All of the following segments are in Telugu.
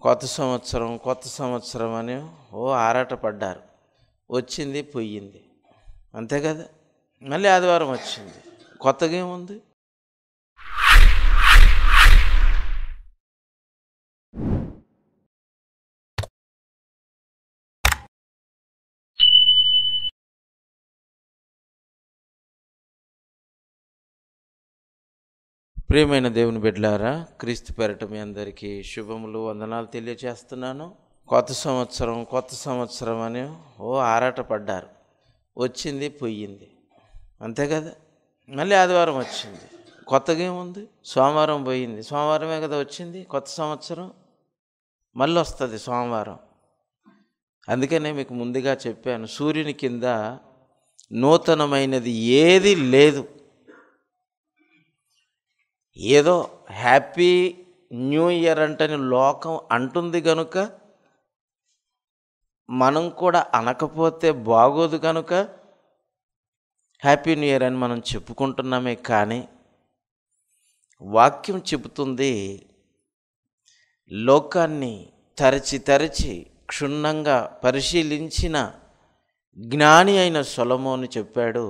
కొత్త సంవత్సరం అని ఆరాట పడ్డారు. వచ్చింది పోయింది, అంతే కదా. మళ్ళీ ఆదివారం వచ్చింది, కొత్తగా ఏముంది? ప్రియమైన దేవుని బిడ్డలారా, క్రీస్తు పేరట మీ అందరికీ శుభములు, వందనాలు తెలియజేస్తున్నాను. కొత్త సంవత్సరం అని ఆరాట పడ్డారు. వచ్చింది పోయింది, అంతే కదా. మళ్ళీ ఆదివారం వచ్చింది, కొత్తగా ఏముంది? సోమవారం పోయింది, సోమవారమే కదా వచ్చింది కొత్త సంవత్సరం. మళ్ళీ వస్తుంది సోమవారం. అందుకనే మీకు ముందుగా చెప్పాను, సూర్యుని కింద నూతనమైనది ఏది లేదు. ఏదో హ్యాపీ న్యూ ఇయర్ అంటని లోకం అంటుంది కనుక, మనం కూడా అనకపోతే బాగోదు కనుక హ్యాపీ న్యూ ఇయర్ అని మనం చెప్పుకుంటున్నామే. కానీ వాక్యం చెబుతుంది, లోకాన్ని తరచి క్షుణ్ణంగా పరిశీలించిన జ్ఞాని అయిన సొలొమోను చెప్పాడు,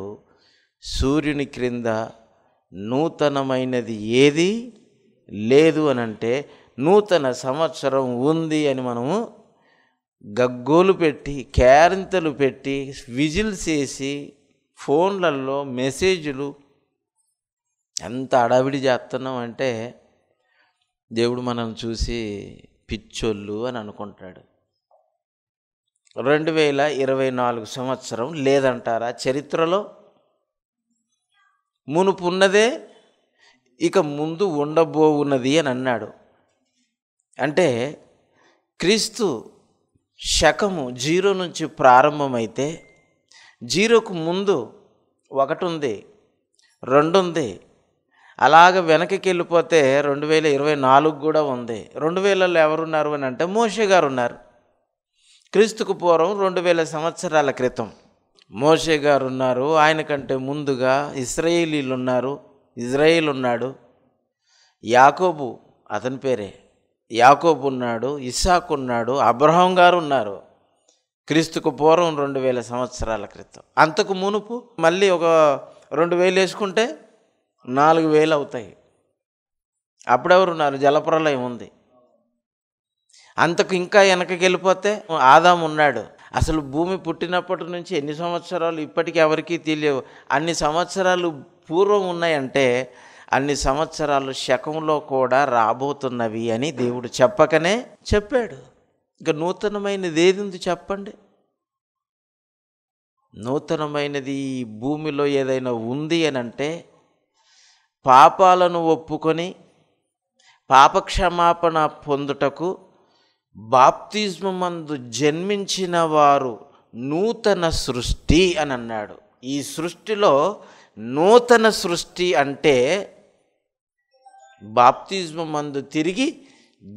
సూర్యుని క్రింద నూతనమైనది ఏది లేదు అని. అంటే నూతన సంవత్సరం ఉంది అని మనము గగ్గోలు పెట్టి, కేరింతలు పెట్టి, విజిల్స్ వేసి, ఫోన్లలో మెసేజ్లు ఎంత అడావిడి చేస్తున్నాం అంటే దేవుడు మనల్ని చూసి పిచ్చోళ్ళు అని అనుకుంటాడు. 2024 సంవత్సరం లేదంటారా చరిత్రలో? మునుపు ఉన్నదే ఇక ముందు ఉండబోవున్నది అని అన్నాడు. అంటే క్రీస్తు శకము 0 నుంచి ప్రారంభమైతే 0కు ముందు 1 ఉంది, 2 ఉంది, అలాగ వెనక్కి వెళ్ళిపోతే 2024 కూడా ఉంది. 2000లో ఎవరున్నారు అని అంటే మోషే గారు ఉన్నారు. క్రీస్తుకు పూర్వం 2000 సంవత్సరాల క్రితం మోషే గారు ఉన్నారు. ఆయన కంటే ముందుగా ఇశ్రాయేలీలు ఉన్నారు, ఇజ్రాయేల్ ఉన్నాడు. యాకోబు, అతని పేరే యాకోబు ఉన్నాడు, ఇస్సాకు ఉన్నాడు, అబ్రహాం గారు ఉన్నారు. క్రీస్తుకు పూర్వం 2000 సంవత్సరాల క్రితం. అంతకు మునుపు మళ్ళీ ఒక 2000 వేసుకుంటే 4000 అవుతాయి. అప్పుడెవరున్నారు? జలప్రలయం ఉంది. అంతకు ఇంకా వెనకకి వెళ్ళిపోతే ఆదాము ఉన్నాడు. అసలు భూమి పుట్టినప్పటి నుంచి ఎన్ని సంవత్సరాలు ఇప్పటికీ ఎవరికీ తెలియవు. అన్ని సంవత్సరాలు పూర్వం ఉన్నాయంటే అన్ని సంవత్సరాలు శకంలో కూడా రాబోతున్నవి అని దేవుడు చెప్పకనే చెప్పాడు. ఇక నూతనమైనది ఏది ఉంది చెప్పండి? నూతనమైనది ఈ భూమిలో ఏదైనా ఉంది అని అంటే, పాపాలను ఒప్పుకొని పాపక్షమాపణ పొందుటకు బాప్తిస్మమందు జన్మించిన వారు నూతన సృష్టి అని అన్నాడు. ఈ సృష్టిలో నూతన సృష్టి అంటే బాప్తిస్మమందు తిరిగి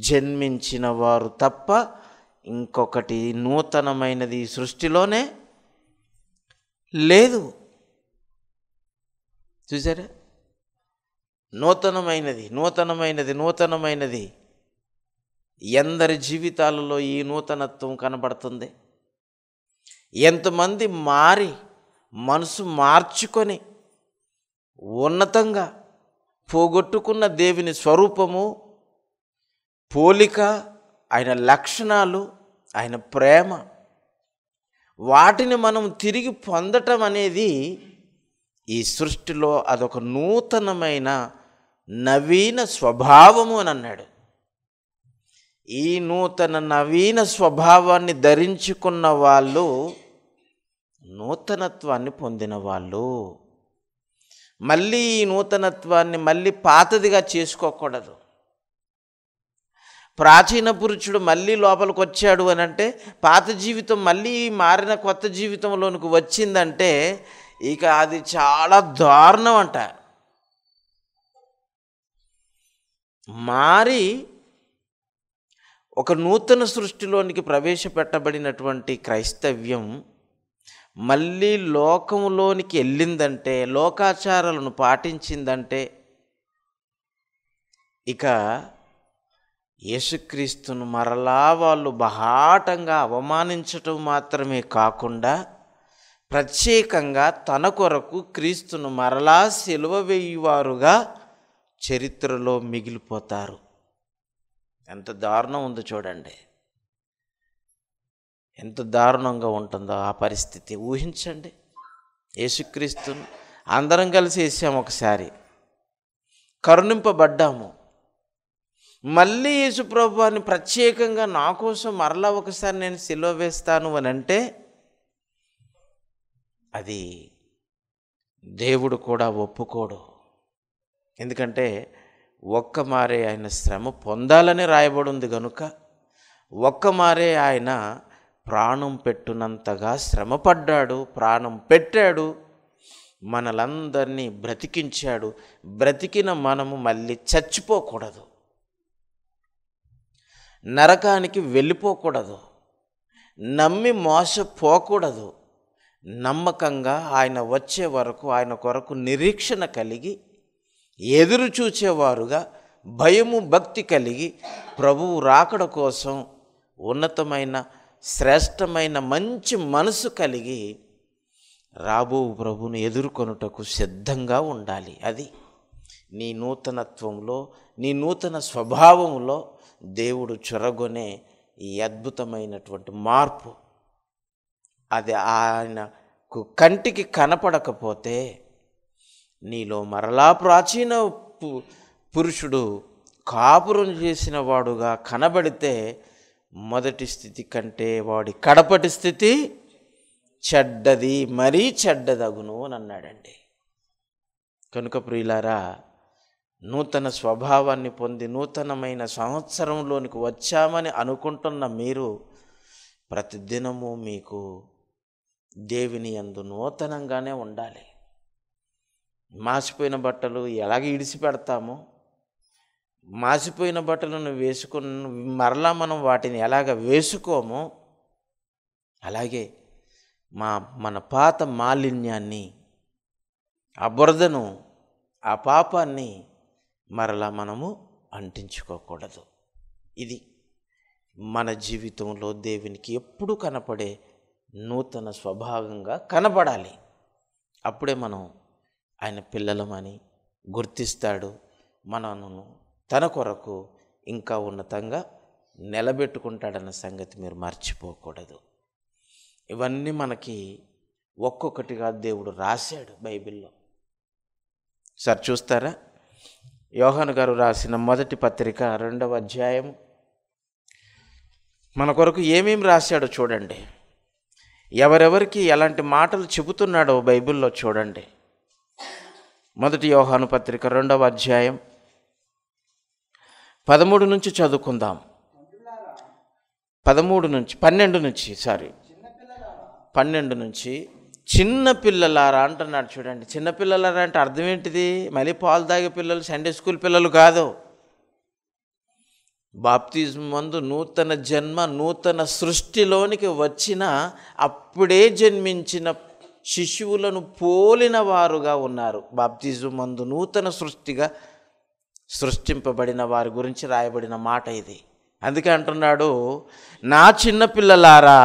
జన్మించిన వారు తప్ప ఇంకొకటి నూతనమైనది ఈ సృష్టిలోనే లేదు. చూసారా? నూతనమైనది ఎందరి జీవితాలలో ఈ నూతనత్వం కనబడుతుంది. ఎంతమంది మారి మనసు మార్చుకొని ఉన్నతంగా పోగొట్టుకున్న దేవుని స్వరూపము, పోలిక, ఆయన లక్షణాలు, ఆయన ప్రేమ, వాటిని మనం తిరిగి పొందటం అనేది ఈ సృష్టిలో అదొక నూతనమైన నవీన స్వభావము అని అన్నాడు. ఈ నవీన స్వభావాన్ని ధరించుకున్న వాళ్ళు నూతనత్వాన్ని పొందిన వాళ్ళు. మళ్ళీ ఈ నూతనత్వాన్ని మళ్ళీ పాతదిగా చేసుకోకూడదు. ప్రాచీన పురుషుడు మళ్ళీ లోపలికి వచ్చాడు అని అంటే, పాత జీవితం మళ్ళీ మారిన కొత్త జీవితంలోనికి వచ్చిందంటే ఇక అది చాలా దారుణం అంట. మారి ఒక నూతన సృష్టిలోనికి ప్రవేశపెట్టబడినటువంటి క్రైస్తవ్యం మళ్ళీ లోకంలోనికి వెళ్ళిందంటే, లోకాచారాలను పాటించిందంటే ఇక యేసుక్రీస్తును మరలా వాళ్ళు బహాటంగా అవమానించటం మాత్రమే కాకుండా ప్రత్యేకంగా తన కొరకు క్రీస్తును మరలా సిలువ వేయువారుగా చరిత్రలో మిగిలిపోతారు. ఎంత దారుణం ఉందో చూడండి, ఎంత దారుణంగా ఉంటుందో ఆ పరిస్థితి ఊహించండి. యేసుక్రీస్తును అందరం కలిసి వేసాము, ఒకసారి కరుణింపబడ్డాము, మళ్ళీ యేసుప్రభువాన్ని ప్రత్యేకంగా నా కోసం మరలా ఒకసారి నేను సిలువ వేస్తాను అని అంటే అది దేవుడు కూడా ఒప్పుకోడు. ఎందుకంటే ఒక్క మారే ఆయన శ్రమ పొందాలని రాయబడి ఉంది కనుక ఒక్క మారే ఆయన ప్రాణం పెట్టునంతగా శ్రమపడ్డాడు, ప్రాణం పెట్టాడు, మనలందరినీ బ్రతికించాడు. బ్రతికిన మనము మళ్ళీ చచ్చిపోకూడదు, నరకానికి వెళ్ళిపోకూడదు, నమ్మి మోసపోకూడదు. నమ్మకంగా ఆయన వచ్చే వరకు ఆయన కొరకు నిరీక్షణ కలిగి ఎదురు చూచేవారుగా భయము భక్తి కలిగి ప్రభువు రాకడ కోసం ఉన్నతమైన శ్రేష్టమైన మంచి మనసు కలిగి రాబో ప్రభువును ఎదుర్కొనుటకు సిద్ధంగా ఉండాలి. అది నీ నూతనత్వంలో, నీ నూతన స్వభావంలో దేవుడు చొరగొనే ఈ అద్భుతమైనటువంటి మార్పు. అది ఆయనకు కంటికి కనపడకపోతే నీలో మరలా ప్రాచీన పురుషుడు కాపురం చేసిన వాడుగా కనబడితే మొదటి స్థితి కంటే వాడి కడపటి స్థితి చెడ్డది, మరీ చెడ్డదగును అని అన్నాడండి. కనుక ప్రియులారా, నూతన స్వభావాన్ని పొంది నూతనమైన సంవత్సరంలోనికి వచ్చామని అనుకుంటున్న మీరు ప్రతిదినము మీకు దేవుని యందు నూతనంగానే ఉండాలి. మాసిపోయిన బట్టలు ఎలాగ ఇడిసిపెడతామో, మాసిపోయిన బట్టలను వేసుకున్న మరలా మనం వాటిని ఎలాగ వేసుకోమో, అలాగే మన పాత మాలిన్యాన్ని, ఆ బురదను, ఆ పాపాన్ని మరలా మనము అంటించుకోకూడదు. ఇది మన జీవితంలో దేవునికి ఎప్పుడు కనపడే నూతన స్వభావంగా కనపడాలి. అప్పుడే మనం ఆయన పిల్లలమని గుర్తిస్తాడు, మనను తన కొరకు ఇంకా ఉన్నతంగా నిలబెట్టుకుంటాడన్న సంగతి మీరు మర్చిపోకూడదు. ఇవన్నీ మనకి ఒక్కొక్కటిగా దేవుడు రాశాడు బైబిల్లో. సార్ చూస్తారా, యోహాను గారు రాసిన మొదటి పత్రిక 2వ అధ్యాయం మన కొరకు ఏమేమి రాశాడో చూడండి. ఎవరెవరికి ఎలాంటి మాటలు చెబుతున్నాడో బైబిల్లో చూడండి. మొదటి యోహాను పత్రిక 2వ అధ్యాయం 13 నుంచి చదువుకుందాం. 12 నుంచి చిన్న పిల్లలారా అంటున్నాడు. చూడండి, చిన్నపిల్లలారా అంటే అర్థం ఏంటిది? మళ్ళీ పాలు తాగే పిల్లలు, సండే స్కూల్ పిల్లలు కాదు. బాప్తిజం మందు నూతన జన్మ, నూతన సృష్టిలోనికి వచ్చిన అప్పుడే జన్మించిన శిశువులను పోలిన వారుగా ఉన్నారు. బాప్తిజం మందు నూతన సృష్టిగా సృష్టింపబడిన వారి గురించి రాయబడిన మాట ఇది. అందుకే అంటున్నాడు, నా చిన్న పిల్లలారా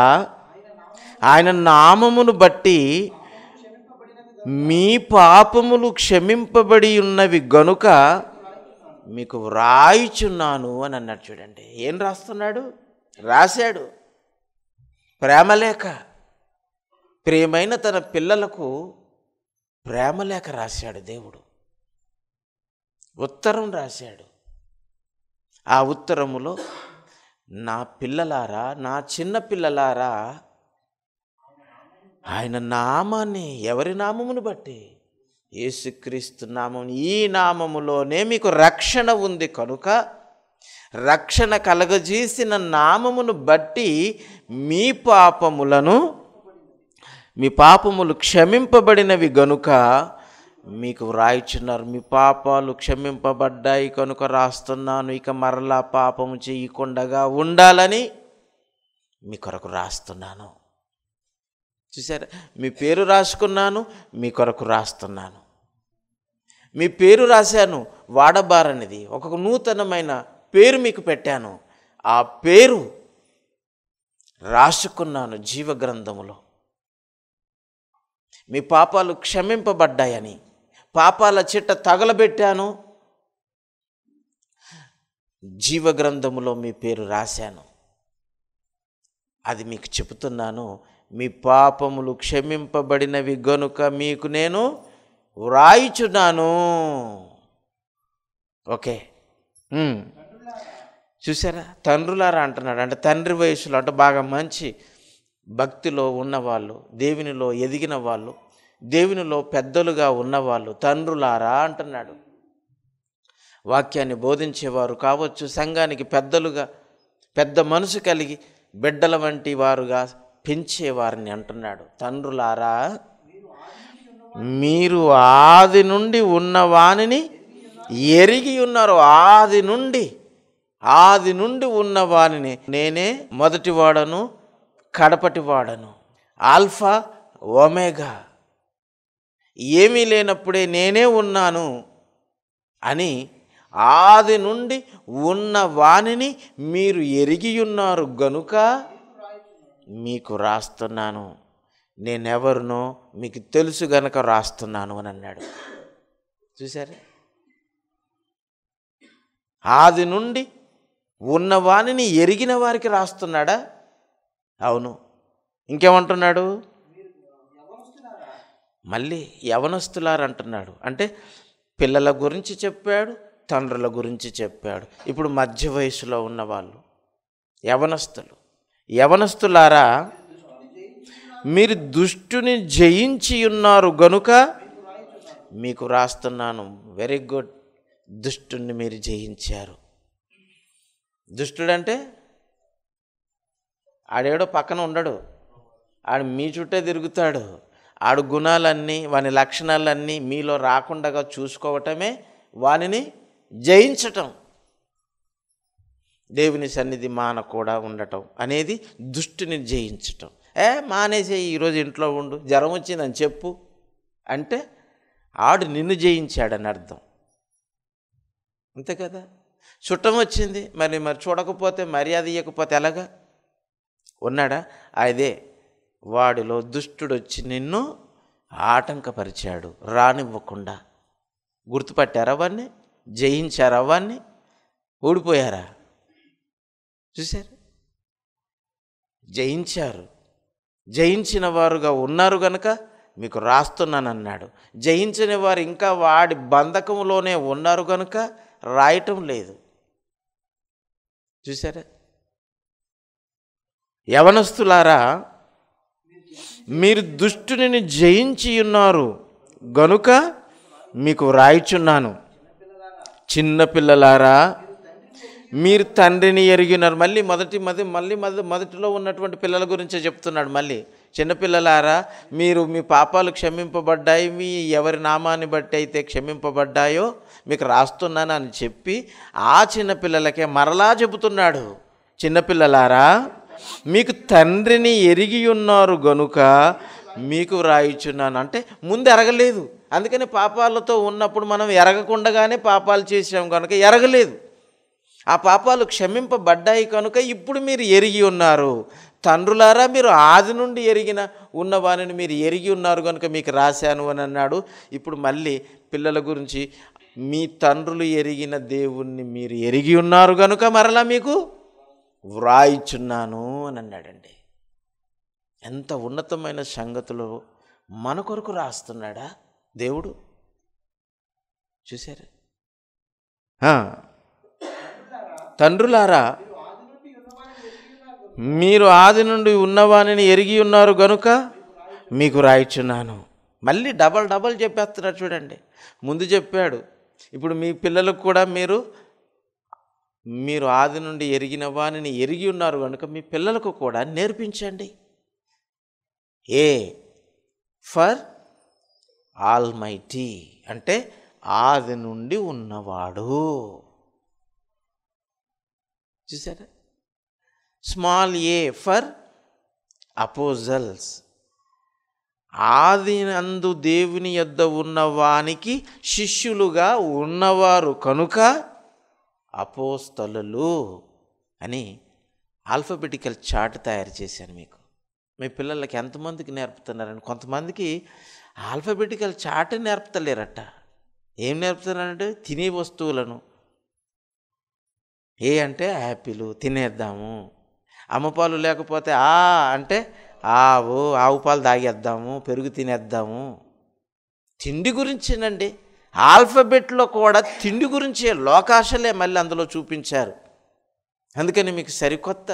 ఆయన నామమును బట్టి మీ పాపములు క్షమింపబడి ఉన్నవి గనుక మీకు వ్రాయిచున్నాను అని అన్నాడు. చూడండి, ఏం రాస్తున్నాడు? రాశాడు ప్రేమలేఖ. ప్రియమైన తన పిల్లలకు ప్రేమలేఖ రాశాడు దేవుడు, ఉత్తరం రాశాడు. ఆ ఉత్తరములో నా పిల్లలారా, నా చిన్న పిల్లలారా, ఆయన నామాన్ని, ఎవరి నామమును బట్టి? యేసుక్రీస్తు నామం. ఈ నామములోనే మీకు రక్షణ ఉంది కనుక రక్షణ కలగజేసిన నామమును బట్టి మీ పాపములు క్షమింపబడినవి గనుక మీకు వ్రాయిచున్నారు. మీ పాపాలు క్షమింపబడ్డాయి కనుక రాస్తున్నాను, ఇక మరలా పాపము చేయకుండా ఉండాలని మీ కొరకు రాస్తున్నాను. చూసారా, మీ పేరు రాసుకున్నాను, మీ కొరకు రాస్తున్నాను. మీ పేరు రాశాను, వాడబారనిది, ఒక నూతనమైన పేరు మీకు పెట్టాను, ఆ పేరు రాసుకున్నాను జీవ గ్రంథములో. మీ పాపాలు క్షమింపబడ్డాయని పాపాల చిట్ట తగలబెట్టాను, జీవ గ్రంథములో మీ పేరు రాశాను. అది మీకు చెబుతున్నాను, మీ పాపములు క్షమింపబడినవి గనుక మీకు నేను వ్రాయిచున్నాను. ఓకే, చూసారా? తండ్రులారా అంటున్నాడు. అంటే తండ్రి వయసులో, అంటే బాగా మంచి భక్తిలో ఉన్నవాళ్ళు, దేవునిలో ఎదిగిన వాళ్ళు, దేవునిలో పెద్దలుగా ఉన్నవాళ్ళు తండ్రులారా అంటున్నాడు. వాక్యాన్ని బోధించేవారు కావచ్చు, సంఘానికి పెద్దలుగా పెద్ద మనసు కలిగి బిడ్డల వంటి వారుగా పెంచేవారిని అంటున్నాడు. తండ్రులారా, మీరు ఆది నుండి ఉన్నవానిని ఎరిగి ఉన్నారు. ఆది నుండి ఉన్నవానిని నేనే మొదటివాడను, కడపటివాడను, ఆల్ఫా ఒమేగా, ఏమీ లేనప్పుడే నేనే ఉన్నాను అని ఆది నుండి ఉన్న వానిని మీరు ఎరిగి ఉన్నారు గనుక మీకు రాస్తున్నాను. నేనెవరినో మీకు తెలుసు గనక రాస్తున్నాను అని అన్నాడు. చూసారా? ఆది నుండి ఉన్న వానిని ఎరిగిన వారికి రాస్తున్నాడా? అవును. ఇంకేమంటున్నాడు? మళ్ళీ యవనస్తులారు అంటున్నాడు. అంటే పిల్లల గురించి చెప్పాడు, తండ్రుల గురించి చెప్పాడు. ఇప్పుడు మధ్య వయసులో ఉన్నవాళ్ళు యవనస్తులారా, మీరు దుష్టుని జయించి ఉన్నారు గనుక మీకు రాస్తున్నాను. Very good. దుష్టుని మీరు జయించారు. దుష్టుడంటే ఆడేడో పక్కన ఉండడు, ఆడు మీ చుట్టే తిరుగుతాడు. ఆడు గుణాలన్నీ, వాని లక్షణాలన్నీ మీలో రాకుండా చూసుకోవటమే వానిని జయించటం. దేవుని సన్నిధి కూడా ఉండటం అనేది దుష్టుని జయించటం. మానేసే ఈరోజు ఇంట్లో ఉండు, జ్వరం వచ్చిందని చెప్పు అంటే ఆడు నిన్ను జయించాడని అర్థం. అంతే కదా? చుట్టం వచ్చింది, మరి చూడకపోతే, మర్యాద ఇవ్వకపోతే ఎలాగా? ఉన్నాడా? అదే వాడిలో దుష్టుడు వచ్చి నిన్ను ఆటంకపరిచాడు, రానివ్వకుండా. గుర్తుపట్టారా వాడిని? జయించారా వాడిని? ఓడిపోయారా? చూశారు? జయించారు. జయించిన వారుగా ఉన్నారు గనక మీకు రాస్తున్నానన్నాడు. జయించని వారు ఇంకా వాడి బంధకంలోనే ఉన్నారు కనుక రాయటం లేదు. చూసారా? యవనస్తులారా, మీరు దుష్టుని జయించి ఉన్నారు గనుక మీకు రాయిచున్నాను. చిన్నపిల్లలారా, మీరు తండ్రిని ఎరిగినారు. మొదటిలో ఉన్నటువంటి పిల్లల గురించే చెప్తున్నాడు. మళ్ళీ చిన్నపిల్లలారా, మీరు మీ పాపాలు క్షమింపబడ్డాయి, మీ ఎవరి నామాన్ని బట్టి అయితే క్షమింపబడ్డాయో మీకు రాస్తున్నాను అని చెప్పి ఆ చిన్నపిల్లలకే మరలా చెబుతున్నాడు. చిన్నపిల్లలారా, మీకు తండ్రిని ఎరిగి ఉన్నారు గనుక మీకు రాయిచున్నాను. అంటే ముందు ఎరగలేదు, అందుకని పాపాలతో ఉన్నప్పుడు మనం ఎరగకుండానే పాపాలు చేసాం కనుక ఎరగలేదు. ఆ పాపాలు క్షమింపబడ్డాయి కనుక ఇప్పుడు మీరు ఎరిగి ఉన్నారు. తండ్రులారా, మీరు ఆది నుండి ఉన్నవానిని మీరు ఎరిగి ఉన్నారు కనుక మీకు రాశాను అని అన్నాడు. ఇప్పుడు మళ్ళీ పిల్లల గురించి, మీ తండ్రులు ఎరిగిన దేవుణ్ణి మీరు ఎరిగి ఉన్నారు కనుక మరలా మీకు వ్రాయిచున్నాను అని అన్నాడండి. ఎంత ఉన్నతమైన సంగతులు మన కొరకు రాస్తున్నాడా దేవుడు. చూశారు? తండ్రులారా, మీరు ఆది నుండి ఉన్నవానిని ఎరిగి ఉన్నారు గనుక మీకు రాయిచున్నాను. మళ్ళీ డబల్ చెప్పేస్తున్నాడు. చూడండి, ముందు చెప్పాడు, ఇప్పుడు మీ పిల్లలకు కూడా మీరు ఆది నుండి ఎరిగిన వానిని ఎరిగి ఉన్నారు కనుక మీ పిల్లలకు కూడా నేర్పించండి. ఫర్ ఆల్మైటీ అంటే ఆది నుండి ఉన్నవాడు. చూసారా? స్మాల్ ఏ ఫర్ అపోజల్స్, ఆది నందు దేవుని యొద్ద ఉన్నవానికి శిష్యులుగా ఉన్నవారు కనుక అపోస్తలులు అని ఆల్ఫబెటికల్ చార్ట్ తయారు చేశాను మీకు. మీ పిల్లలకి ఎంతమందికి నేర్పుతున్నారని? కొంతమందికి ఆల్ఫబెటికల్ చార్ట్ నేర్పుతలేరట. ఏం నేర్పుతున్నారంటే తినే వస్తువులను. ఏ అంటే యాపిల్ తినేద్దాము, అమ్మపాలు లేకపోతే అంటే ఆవు పాలు తాగేద్దాము, పెరుగు తినేద్దాము. తిండి గురించేనండి. ఆల్ఫబెట్లో కూడా తిండి గురించే లోకాశలే మళ్ళీ అందులో చూపించారు. అందుకని మీకు సరికొత్త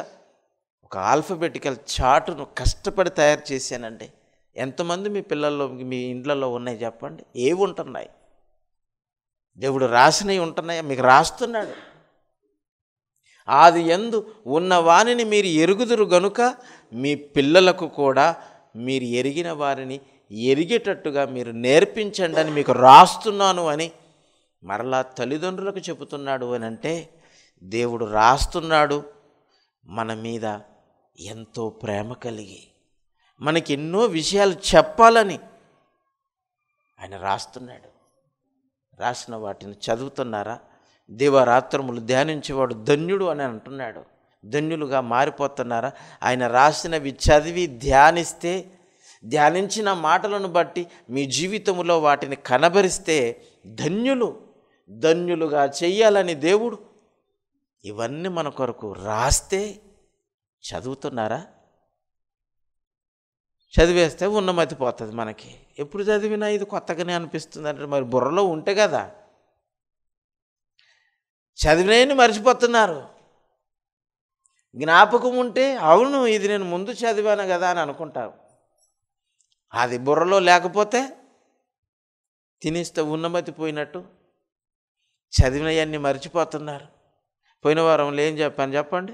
ఒక ఆల్ఫబెటికల్ చార్టును కష్టపడి తయారు చేశానండి. ఎంతమంది మీ పిల్లల్లో మీ ఇండ్లలో ఉన్నాయి చెప్పండి? ఏవి ఉంటున్నాయి? దేవుడు రాసినవి ఉంటున్నాయా? మీకు రాస్తున్నాడు. ఆది యందు ఉన్న వానిని మీరు ఎరుగుదురు గనుక మీ పిల్లలకు కూడా మీరు ఎరిగిన వారిని ఎరిగేటట్టుగా మీరు నేర్పించండి అని మీకు రాస్తున్నాను అని మరలా తల్లిదండ్రులకు చెబుతున్నాడు అని అంటే దేవుడు రాస్తున్నాడు. మన మీద ఎంతో ప్రేమ కలిగి మనకి ఎన్నో విషయాలు చెప్పాలని ఆయన రాస్తున్నాడు. రాసిన వాటిని చదువుతున్నారా? దివారాత్రములు ధ్యానించేవాడు ధన్యుడు అని అంటున్నాడు. ధన్యులుగా మారిపోతున్నారా? ఆయన రాసినవి చదివి ధ్యానిస్తే, ధ్యానించిన మాటలను బట్టి మీ జీవితంలో వాటిని కనబరిస్తే ధన్యులుగా చెయ్యాలని దేవుడు ఇవన్నీ మన కొరకు రాస్తే చదువుతున్నారా? చదివేస్తే ఉన్నమతిపోతుంది మనకి. ఎప్పుడు చదివినా ఇది కొత్తగానే అనిపిస్తుంది అంటే మరి బుర్రలో ఉంటే కదా. చదివినవి మర్చిపోతున్నారు. జ్ఞాపకం ఉంటే అవును ఇది నేను ముందు చదివాను కదా అని అనుకుంటారు. అది బుర్రలో లేకపోతే తినేస్తే ఉన్నమతి పోయినట్టు చదివినవన్నీ మర్చిపోతున్నారు. పోయిన వారంలో ఏం చెప్పాను చెప్పండి?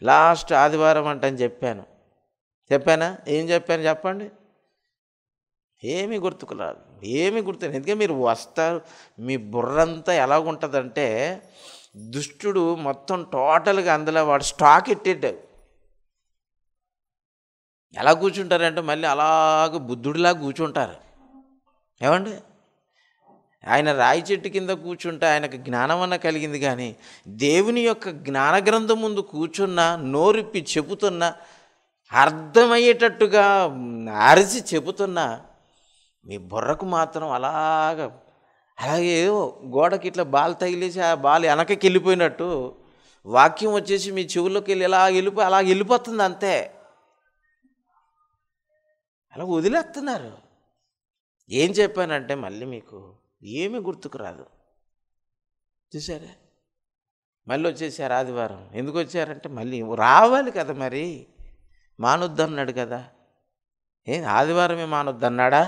లాస్ట్ ఆదివారం అంటని చెప్పానా? ఏం చెప్పాను చెప్పండి? ఏమీ గుర్తుకు రాదు. ఎందుకంటే మీరు వస్తారు, మీ బుర్రంతా ఎలాగుంటుందంటే దుష్టుడు మొత్తం టోటల్గా అందులో వాడు స్టాక్ ఎట్టేటాడు. ఎలా కూర్చుంటారంటే మళ్ళీ అలాగ బుద్ధుడిలా కూర్చుంటారు. ఏమండి? ఆయన రాయి చెట్టు కింద కూర్చుంటే ఆయనకు జ్ఞానం అన్న కలిగింది, కానీ దేవుని యొక్క జ్ఞాన గ్రంథం ముందు కూర్చున్నా, నోరిప్పి చెబుతున్నా, అర్థమయ్యేటట్టుగా అరిచి చెబుతున్నా మీ బుర్రకు మాత్రం అలాగే గోడకి ఇట్లా బాల్ తగిలేసి ఆ బాల్ వెనకకి వెళ్ళిపోయినట్టు వాక్యం వచ్చేసి మీ చెవుల్లోకి వెళ్ళి అలా వెళ్ళిపోతుంది అంతే. అలా వదిలేస్తున్నారు. ఏం చెప్పానంటే మళ్ళీ మీకు ఏమీ గుర్తుకు రాదు. చూసారా? మళ్ళీ వచ్చేసారు ఆదివారం. ఎందుకు వచ్చారంటే మళ్ళీ రావాలి కదా, మరి మానొద్దన్నాడు కదా. ఆదివారమే మానొద్దన్నాడా?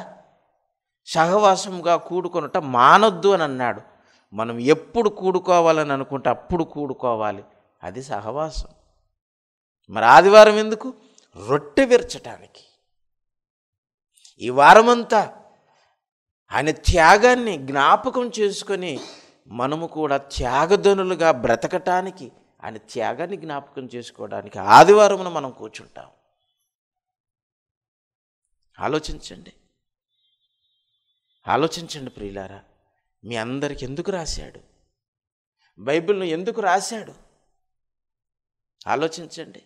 సహవాసంగా కూడుకొనుట మానొద్దు అని అన్నాడు. మనం ఎప్పుడు కూడుకోవాలని అనుకుంటే అప్పుడు కూడుకోవాలి. అది సహవాసం. మరి ఆదివారం ఎందుకు? రొట్టె విరచటానికి. ఈ వారమంతా ఆయన త్యాగాన్ని జ్ఞాపకం చేసుకొని మనము కూడా త్యాగధనులుగా బ్రతకటానికి, ఆయన త్యాగాన్ని జ్ఞాపకం చేసుకోవడానికి ఆదివారమున మనం కూర్చుంటాం. ఆలోచించండి ప్రియులారా. మీ అందరికి ఎందుకు రాశాడు? బైబిల్ను ఎందుకు రాశాడు? ఆలోచించండి.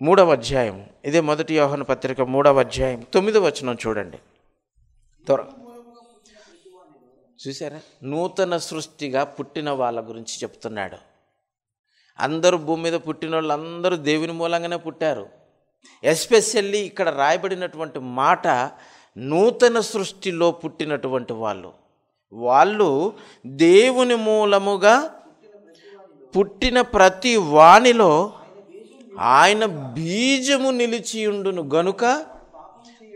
3వ అధ్యాయం, ఇదే 1 యోహాను పత్రిక 3వ అధ్యాయం 9వ వచనం చూడండి. చూసారా? నూతన సృష్టిగా పుట్టిన వాళ్ళ గురించి చెప్తున్నాడు. అందరూ భూమి మీద పుట్టిన వాళ్ళు అందరూ దేవుని మూలంగానే పుట్టారు. ఎస్పెషల్లీ ఇక్కడ రాయబడినటువంటి మాట నూతన సృష్టిలో పుట్టినటువంటి వాళ్ళు దేవుని మూలముగా పుట్టిన ప్రతి వానిలో ఆయన బీజము నిలిచియుండును గనుక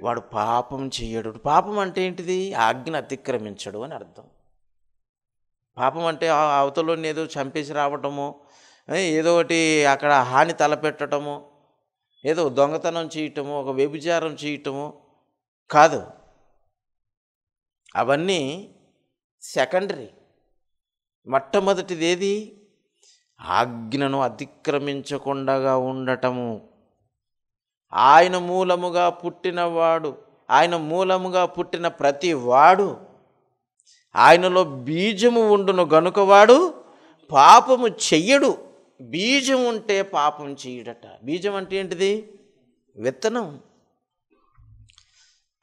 వాడు పాపం చెయ్యడు. పాపం అంటే ఏంటిది? ఆజ్ఞ అతిక్రమించడు అని అర్థం. పాపం అంటే అవతలని ఏదో చంపేసి రావటము, ఏదో ఒకటి అక్కడ హాని తలపెట్టడము, ఏదో దొంగతనం చేయటము, ఒక వ్యభిచారం చేయటము కాదు. అవన్నీ సెకండరీ. మొట్టమొదటిది ఏది? ఆజ్ఞను అతిక్రమించకుండా ఉండటము. ఆయన మూలముగా పుట్టిన ప్రతి వాడు ఆయనలో బీజము ఉండును గనుక వాడు పాపము చెయ్యడు. బీజం ఉంటే పాపం చెయ్యడట. బీజం అంటే ఏంటిది? విత్తనం.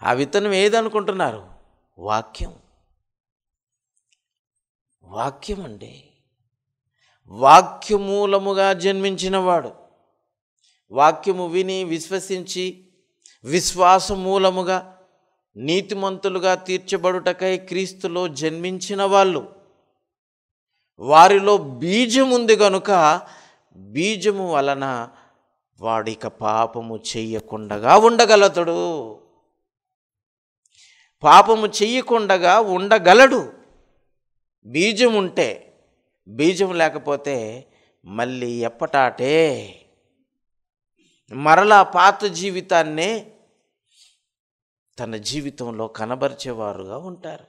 ఆ విత్తనం ఏదనుకుంటున్నారు? వాక్యం. వాక్యం అండి. వాక్యమూలముగా జన్మించినవాడు, వాక్యము విని విశ్వసించి విశ్వాసమూలముగా నీతిమంతులుగా తీర్చబడుటకై క్రీస్తులో జన్మించిన వాళ్ళు, వారిలో బీజం ఉంది కనుక బీజము వలన వాడిక పాపము చెయ్యకుండా ఉండగలడు. పాపము చెయ్యకుండా ఉండగలడు బీజం ఉంటే. బీజం లేకపోతే మళ్ళీ ఎప్పటాటే మరలా పాత జీవితాన్నే తన జీవితంలో కనబరిచేవారుగా ఉంటారు.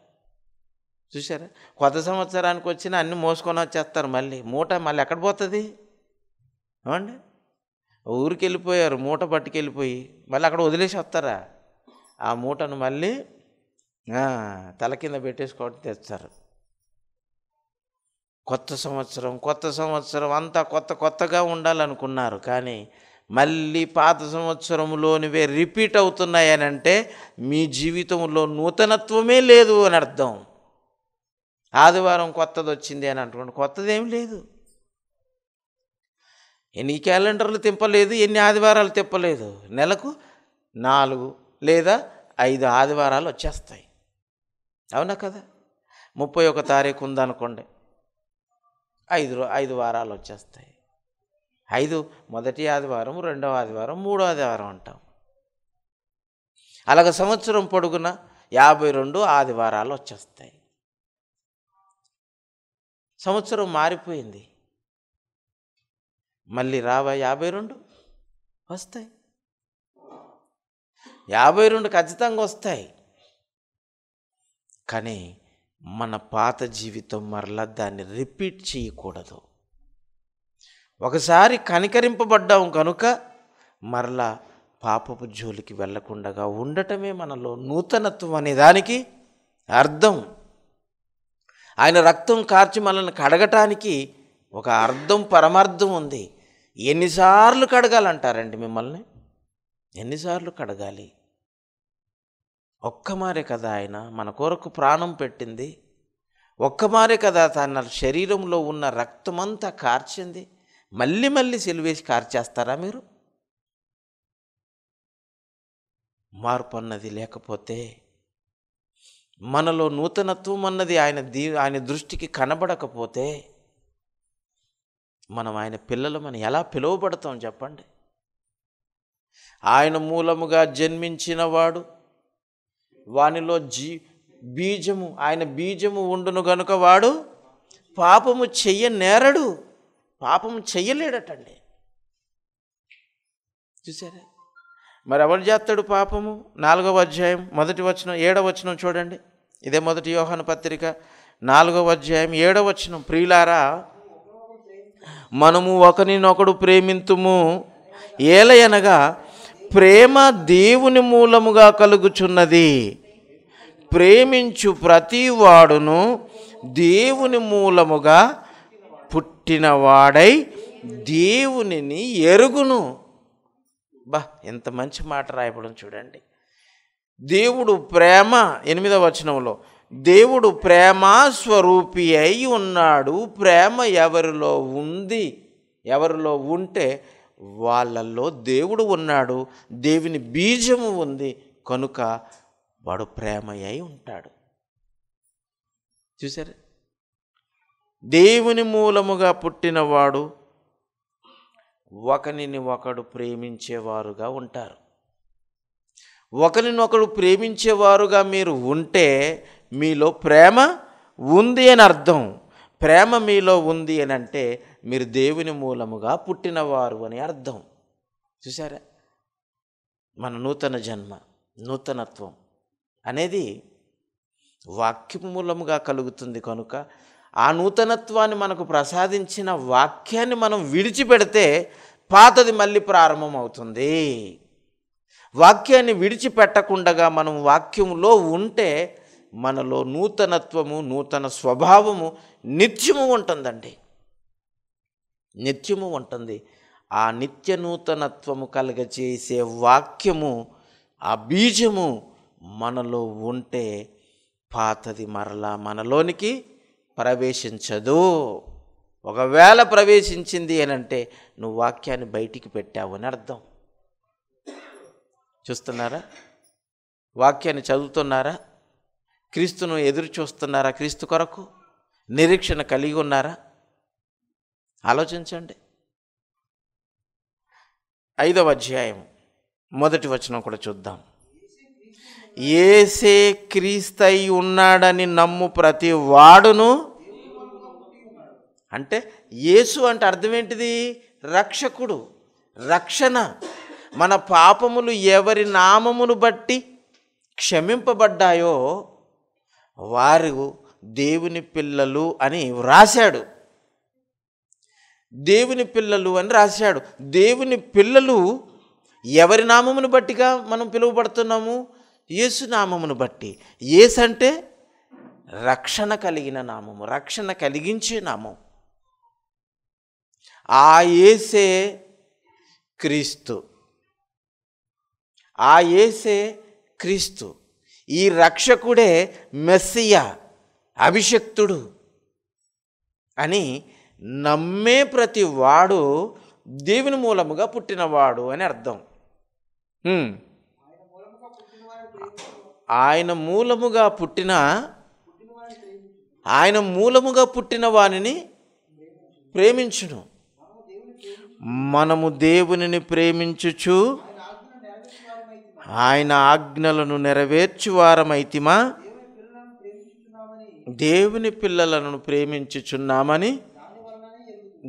చూసారా? కొత్త సంవత్సరానికి వచ్చిన అన్ని మోసుకొని వచ్చేస్తారు. మూట మళ్ళీ ఎక్కడ పోతుంది? అవండి, ఊరికి వెళ్ళిపోయారు, మూట పట్టుకెళ్ళిపోయి మళ్ళీ అక్కడ వదిలేసి వస్తారా? ఆ మూటను మళ్ళీ తల కింద పెట్టేసుకోవడం తెస్తారు. కొత్త సంవత్సరం అంతా కొత్తగా ఉండాలనుకున్నారు, కానీ మళ్ళీ పాత సంవత్సరంలోనివే రిపీట్ అవుతున్నాయని అంటే మీ జీవితంలో నూతనత్వమే లేదు అని అర్థం. ఆదివారం కొత్తది వచ్చింది అని అనుకోండి, కొత్తది ఏం లేదు. ఎన్ని క్యాలెండర్లు తిప్పలేదు, ఎన్ని ఆదివారాలు తిప్పలేదు. నెలకు 4 లేదా 5 ఆదివారాలు వచ్చేస్తాయి. అవునా కదా? 31 తారీఖు ఉందనుకోండి, 5 వారాలు వచ్చేస్తాయి. 5 మొదటి ఆదివారం, 2వ ఆదివారం, 3వ ఆదివారం అంటాం. అలాగ సంవత్సరం పొడుగున 52 ఆదివారాలు వచ్చేస్తాయి. సంవత్సరం మారిపోయింది, మళ్ళీ రావా 52? వస్తాయి. 52 ఖచ్చితంగా వస్తాయి. కానీ మన పాత జీవితం మరలా దాన్ని రిపీట్ చేయకూడదు. ఒకసారి కనికరింపబడ్డాం కనుక మరలా పాపపు జోలికి వెళ్ళకుండా ఉండటమే మనలో నూతనత్వం అనే దానికి అర్థం. ఆయన రక్తం కార్చి మనల్ని కడగటానికి ఒక అర్థం, పరమార్థం ఉంది. ఎన్నిసార్లు కడగాలంటారండి మిమ్మల్ని? ఎన్నిసార్లు కడగాలి? ఒక్కమారే కదా ఆయన మన కొరకు ప్రాణం పెట్టింది. ఒక్కమారే కదా తన శరీరంలో ఉన్న రక్తమంతా కార్చింది. మళ్ళీ సిలువేసి కార్చేస్తారా మీరు? మార్పు అన్నది లేకపోతే, మనలో నూతనత్వం అన్నది ఆయన దృష్టికి కనబడకపోతే మనం ఆయన పిల్లలమని ఎలా పిలువబడతాం చెప్పండి? ఆయన మూలముగా జన్మించిన వాడు, వానిలో బీజము, ఆయన బీజము ఉండును గనుక వాడు పాపము చెయ్యనేరడు. పాపము చెయ్యలేడటండి. చూసారా? మరి ఎవరు చేస్తాడు పాపము? 4వ అధ్యాయం 1వ వచనం 7వ వచనం చూడండి. ఇదే 1 యోహాను పత్రిక 4వ అధ్యాయం 7వ వచనం. ప్రియులారా, మనము ఒకరినొకడు ప్రేమింతుము, ఏలయనగా ప్రేమ దేవుని మూలముగా కలుగుచున్నది. ప్రేమించు ప్రతి వాడును దేవుని మూలముగా పుట్టినవాడై దేవునిని ఎరుగును. ఎంత మంచి మాట రాయబడం చూడండి. దేవుడు ప్రేమ, 8వ వచనంలో, దేవుడు ప్రేమ స్వరూపి అయి ఉన్నాడు. ప్రేమ ఎవరిలో ఉంది, ఎవరిలో ఉంటే వాళ్ళల్లో దేవుడు ఉన్నాడు. దేవుని బీజము ఉంది కనుక వాడు ప్రేమ అయి ఉంటాడు. చూసారా? దేవుని మూలముగా పుట్టినవాడు ఒకరిని ఒకడు ప్రేమించేవారుగా ఉంటారు. ఒకరినొకడు ప్రేమించేవారుగా మీరు ఉంటే మీలో ప్రేమ ఉంది అని అర్థం. ప్రేమ మీలో ఉంది అని అంటే మీరు దేవుని మూలముగా పుట్టినవారు అని అర్థం. చూసారా? మన నూతన జన్మ, నూతనత్వం అనేది వాక్యం మూలముగా కలుగుతుంది కనుక ఆ నూతనత్వాన్ని మనకు ప్రసాదించిన వాక్యాన్ని మనం విడిచిపెడితే పాతది మళ్ళీ ప్రారంభం అవుతుంది. వాక్యాన్ని విడిచిపెట్టకుండా మనం వాక్యంలో ఉంటే మనలో నూతనత్వము, నూతన స్వభావము నిత్యము ఉంటుందండి. నిత్యము ఉంటుంది. ఆ నిత్య నూతనత్వము కలగచేసే వాక్యము, ఆ బీజము మనలో ఉంటే పాతది మరలా మనలోనికి ప్రవేశించదు. ఒకవేళ ప్రవేశించింది అని అంటే నువ్వు వాక్యాన్ని బయటికి పెట్టావు అని అర్థం. చూస్తున్నారా? వాక్యాన్ని చదువుతున్నారా? క్రీస్తును ఎదురు చూస్తున్నారా? క్రీస్తు కొరకు నిరీక్షణ కలిగి ఉన్నారా? ఆలోచించండి. 5వ అధ్యాయం 1వ వచనం కూడా చూద్దాం. యేసే క్రీస్తై ఉన్నాడని నమ్ము ప్రతి వాడును. అంటే యేసు అంటే అర్థం ఏంటిది? రక్షకుడు, రక్షణ. మన పాపములు ఎవరి నామమును బట్టి క్షమింపబడ్డాయో వారు దేవుని పిల్లలు అని వ్రాశాడు. దేవుని పిల్లలు అని రాశాడు. దేవుని పిల్లలు ఎవరి నామమును బట్టిగా మనం పిలువబడుతున్నాము? యేసు నామమును బట్టి. యేసు అంటే రక్షణ కలిగిన నామము, రక్షణ కలిగించే నామం. ఆ యేసే క్రీస్తు, ఆ యేసే క్రీస్తు. ఈ రక్షకుడే మెస్సియా, అభిషక్తుడు అని నమ్మే ప్రతి వాడు దేవుని మూలముగా పుట్టినవాడు అని అర్థం. ఆయన మూలముగా పుట్టిన వానిని ప్రేమించును. మనము దేవునిని ప్రేమించుచు ఆయన ఆజ్ఞలను నెరవేర్చువారమైతిమా, దేవుని పిల్లలను ప్రేమించుచున్నామని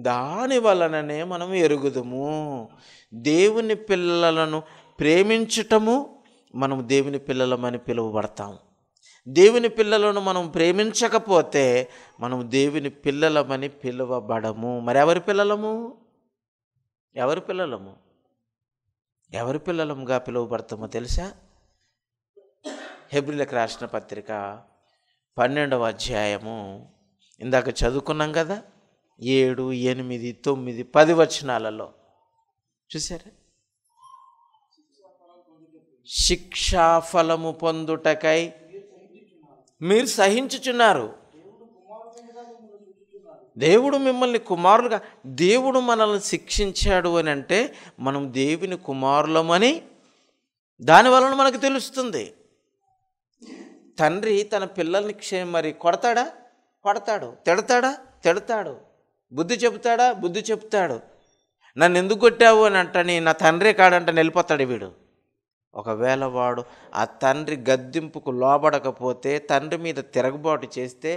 దాని వలననే మనం ఎరుగుదుము. దేవుని పిల్లలను ప్రేమించటము మనం దేవుని పిల్లలమని పిలువబడతాం. దేవుని పిల్లలను మనం ప్రేమించకపోతే మనం దేవుని పిల్లలమని పిలువబడము. మరి ఎవరి పిల్లలము? ఎవరి పిల్లలముగా పిలువబడతామో తెలుసా? హెబ్రీయులకు రాసిన పత్రిక 12వ అధ్యాయము ఇందాక చదువుకున్నాం కదా, 7, 8, 9, 10 వచనాలలో చూసారా? శిక్షాఫలము పొందుటకై మీరు సహించుచున్నారు. దేవుడు మిమ్మల్ని కుమారులుగా, దేవుడు మనల్ని శిక్షించాడు అని అంటే మనం దేవుని కుమారులమని దానివలన మనకు తెలుస్తుంది. తండ్రి తన పిల్లల్ని మరి కొడతాడా? తిడతాడు. బుద్ధి చెబుతాడు. నన్ను ఎందుకు కొట్టావు అని అంటని నా తండ్రే కాడంట వెళ్ళిపోతాడు వీడు. ఒకవేళ వాడు ఆ తండ్రి గద్దింపుకు లోబడకపోతే, తండ్రి మీద తిరగబాటు చేస్తే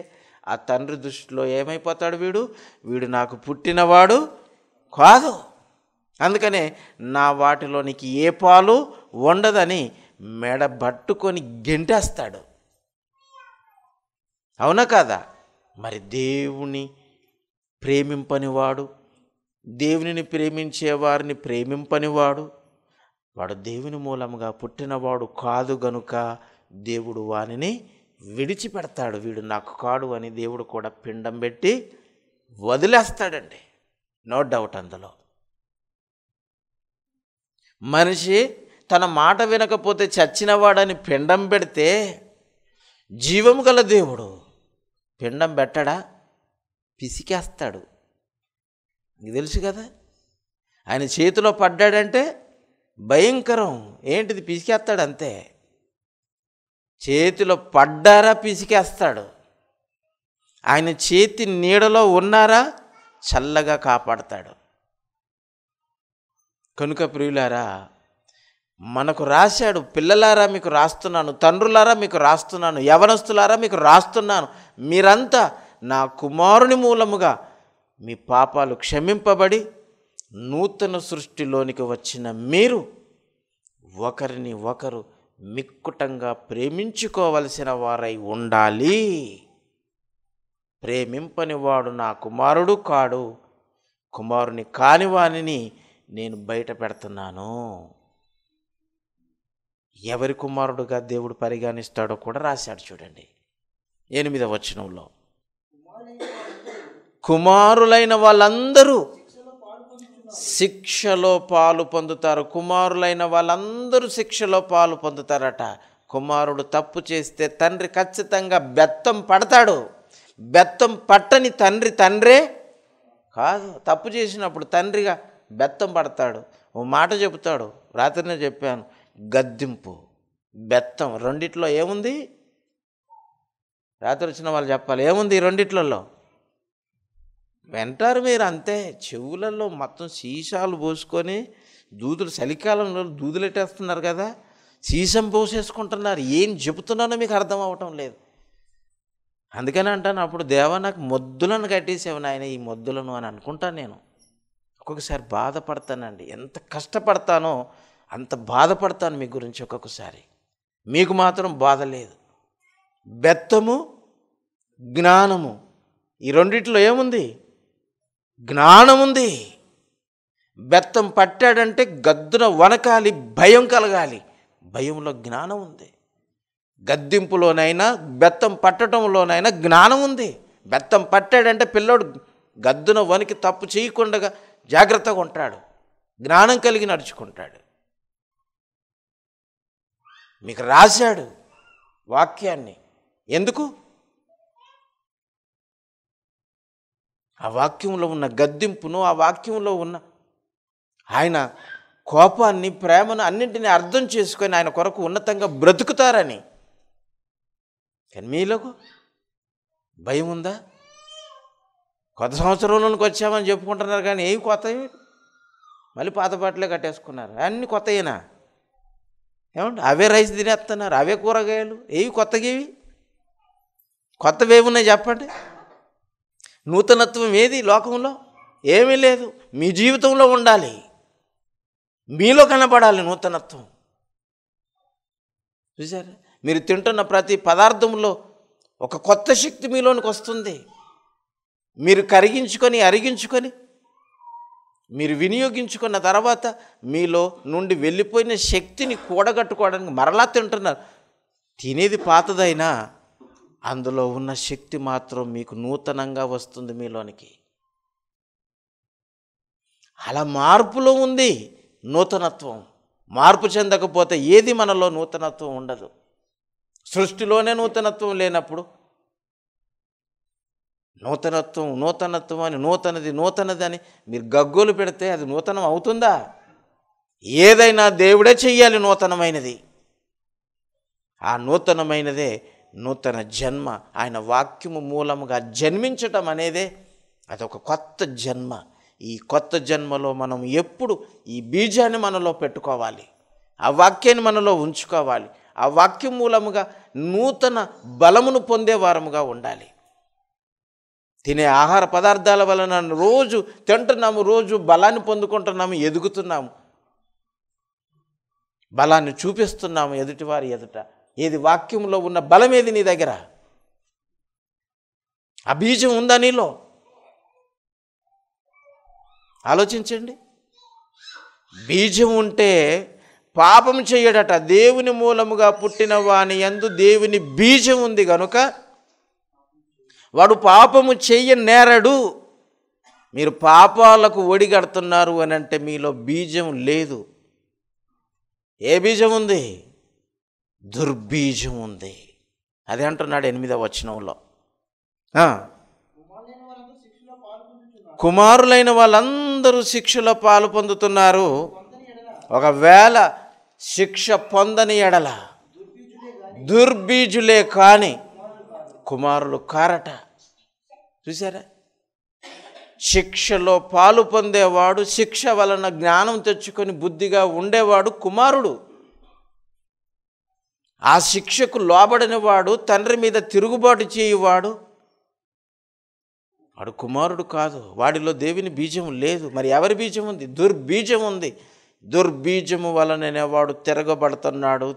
ఆ తండ్రి దృష్టిలో ఏమైపోతాడు? వీడు నాకు పుట్టినవాడు కాదు, అందుకనే నా వాటిలో నీకు ఏ పాలు ఉండదని మెడబట్టుకొని గెంటేస్తాడు. అవునా కాదా? మరి దేవుని ప్రేమింపనివాడు, దేవునిని ప్రేమించేవారిని ప్రేమింపనివాడు, వాడు దేవుని మూలముగా పుట్టినవాడు కాదు గనుక దేవుడు వానిని విడిచిపెడతాడు. వీడు నాకు కాడు అని దేవుడు కూడా పిండం పెట్టి వదిలేస్తాడండి. నో డౌట్ అందులో. మనిషి తన మాట వినకపోతే చచ్చినవాడని పిండం పెడితే జీవము గల దేవుడు పిండం పెట్టడా? పిసికేస్తాడు. నీకు తెలుసు కదా, ఆయన చేతిలో పడ్డాడంటే భయంకరం. ఏంటిది? పిసికేస్తాడు అంతే. చేతిలో పడ్డారా పిసికేస్తాడు. ఆయన చేతి నీడలో ఉన్నారా చల్లగా కాపాడతాడు. కనుక ప్రియులారా, మనకు రాశాడు, పిల్లలారా మీకు రాస్తున్నాను, తండ్రులారా మీకు రాస్తున్నాను, యవనస్తులారా మీకు రాస్తున్నాను, మీరంతా నా కుమారుని మూలముగా మీ పాపాలు క్షమింపబడి నూతన సృష్టిలోనికి వచ్చిన మీరు ఒకరిని ఒకరు మిక్కుటంగా ప్రేమించుకోవలసిన వారై ఉండాలి. ప్రేమింపని వాడు నా కుమారుడు కాడు, కుమారుని కాని వానిని నేను బయట పెడుతున్నాను. ఎవరి కుమారుడుగా దేవుడు పరిగణిస్తాడో కూడా రాశాడు చూడండి 8వ వచనంలో. కుమారులైన వాళ్ళందరూ శిక్షలో పాలు పొందుతారు. కుమారులైన వాళ్ళందరూ శిక్షలో పాలు పొందుతారట. కుమారుడు తప్పు చేస్తే తండ్రి ఖచ్చితంగా బెత్తం పడతాడు. బెత్తం పట్టని తండ్రే కాదు. తప్పు చేసినప్పుడు తండ్రిగా బెత్తం పడతాడు. ఓ మాట చెబుతాడు, రాత్రినే చెప్పాను, గద్దింపు బెత్తం రెండిట్లో ఏముంది? రాత్రి వచ్చిన వాళ్ళు చెప్పాలి, ఏముంది ఈ రెండిట్లలో? వింటారు మీరు అంతే. చెవులలో మొత్తం సీసాలు పోసుకొని దూదులు, చలికాలంలో దూదులెట్టేస్తున్నారు కదా, సీసం పోసేసుకుంటున్నారు. ఏం చెబుతున్నానో మీకు అర్థం అవ్వటం లేదు. అందుకని అంటాను, అప్పుడు దేవా నాకు మొద్దులను కట్టేసావు నాయన, ఈ మొద్దులను అని అనుకుంటాను. నేను ఒక్కొక్కసారి బాధపడతానండి. ఎంత కష్టపడతానో అంత బాధపడతాను మీ గురించి ఒక్కొక్కసారి. మీకు మాత్రం బాధ లేదు. బెత్తము జ్ఞానము, ఈ రెండిట్లో ఏముంది? జ్ఞానం ఉంది. బెత్తం పట్టాడంటే గద్దున వనకాలి, భయం కలగాలి. భయంలో జ్ఞానం ఉంది. గద్దింపులోనైనా బెత్తం పట్టడంలోనైనా జ్ఞానం ఉంది. బెత్తం పట్టాడంటే పిల్లోడు గద్దున వనికి తప్పు చేయకుండా జాగ్రత్తగా ఉంటాడు, జ్ఞానం కలిగి నడుచుకుంటాడు. మీకు రాశాడు వాక్యాన్ని. ఎందుకు? ఆ వాక్యంలో ఉన్న గద్దింపును, ఆ వాక్యంలో ఉన్న ఆయన కోపాన్ని, ప్రేమను అన్నింటినీ అర్థం చేసుకొని ఆయన కొరకు ఉన్నతంగా బ్రతుకుతారని. కానీ మీలోకి భయం ఉందా? కొత్త సంవత్సరంలోనికి వచ్చామని చెప్పుకుంటున్నారు కానీ ఏవి కొత్తవి? మళ్ళీ పాత పాటలే కట్టేసుకున్నారు. అన్నీ కొత్తయేనా? ఏమంటే అవే రైస్ తినేస్తున్నారు, అవే కూరగాయలు. ఏవి కొత్తగేవి? కొత్తవి ఏమున్నాయి చెప్పండి? నూతనత్వం ఏది లోకంలో? ఏమీ లేదు. మీ జీవితంలో ఉండాలి, మీలో కనబడాలి నూతనత్వం. చూసారా? మీరు తింటున్న ప్రతి పదార్థంలో ఒక కొత్త శక్తి మీలోనికి వస్తుంది. మీరు కరిగించుకొని, అరిగించుకొని, మీరు వినియోగించుకున్న తర్వాత మీలో నుండి వెళ్ళిపోయిన శక్తిని కూడగట్టుకోవడానికి మరలా తింటున్నారు. తినేది పాతదైనా అందులో ఉన్న శక్తి మాత్రం మీకు నూతనంగా వస్తుంది మీలోనికి. అలా మార్పులో ఉంది నూతనత్వం. మార్పు చెందకపోతే ఏది మనలో నూతనత్వం ఉండదు. సృష్టిలోనే నూతనత్వం లేనప్పుడు నూతనత్వం అని నూతనది అని మీరు గగ్గోలు పెడితే అది నూతనం అవుతుందా? ఏదైనా దేవుడే చెయ్యాలి నూతనమైనది. ఆ నూతనమైనదే నూతన జన్మ. ఆయన వాక్యము మూలముగా జన్మించటం అనేదే అదొక కొత్త జన్మ. ఈ కొత్త జన్మలో మనం ఎప్పుడు ఈ బీజాన్ని మనలో పెట్టుకోవాలి, ఆ వాక్యాన్ని మనలో ఉంచుకోవాలి. ఆ వాక్యం మూలముగా నూతన బలమును పొందే వారముగా ఉండాలి. తినే ఆహార పదార్థాల వలన రోజు తింటున్నాము, రోజు బలాన్ని పొందుకుంటున్నాము, ఎదుగుతున్నాము, బలాన్ని చూపిస్తున్నాము ఎదుటివారి ఎదుట. ఏది వాక్యంలో ఉన్న బలం ఏది నీ దగ్గర? ఆ బీజం ఉందా నీలో? ఆలోచించండి. బీజం ఉంటే పాపం చెయ్యడట. దేవుని మూలముగా పుట్టిన వాని యందు దేవుని బీజం ఉంది గనుక వాడు పాపము చెయ్యనేరడు. మీరు పాపాలకు ఒడిగడుతున్నారు అని అంటే మీలో బీజం లేదు. ఏ బీజం ఉంది? దుర్బీజం ఉంది. అదే అంటున్నాడు 8వ వచనంలో. కుమారులైన వాళ్ళందరూ శిక్షలో పాలు పొందుతున్నారు. ఒకవేళ శిక్ష పొందని ఎడల దుర్బీజులే కాని కుమారులు కారట. చూసారా? శిక్షలో పాలు పొందేవాడు, శిక్ష వలన జ్ఞానం తెచ్చుకొని బుద్ధిగా ఉండేవాడు కుమారుడు. ఆ శిక్షకు లోబడిన వాడు, తండ్రి మీద తిరుగుబాటు చేయువాడు, వాడు కుమారుడు కాదు. వాడిలో దేవుని బీజం లేదు. మరి ఎవరి బీజం ఉంది? దుర్బీజం ఉంది. దుర్బీజము వలననే వాడు తిరగబడుతున్నాడు,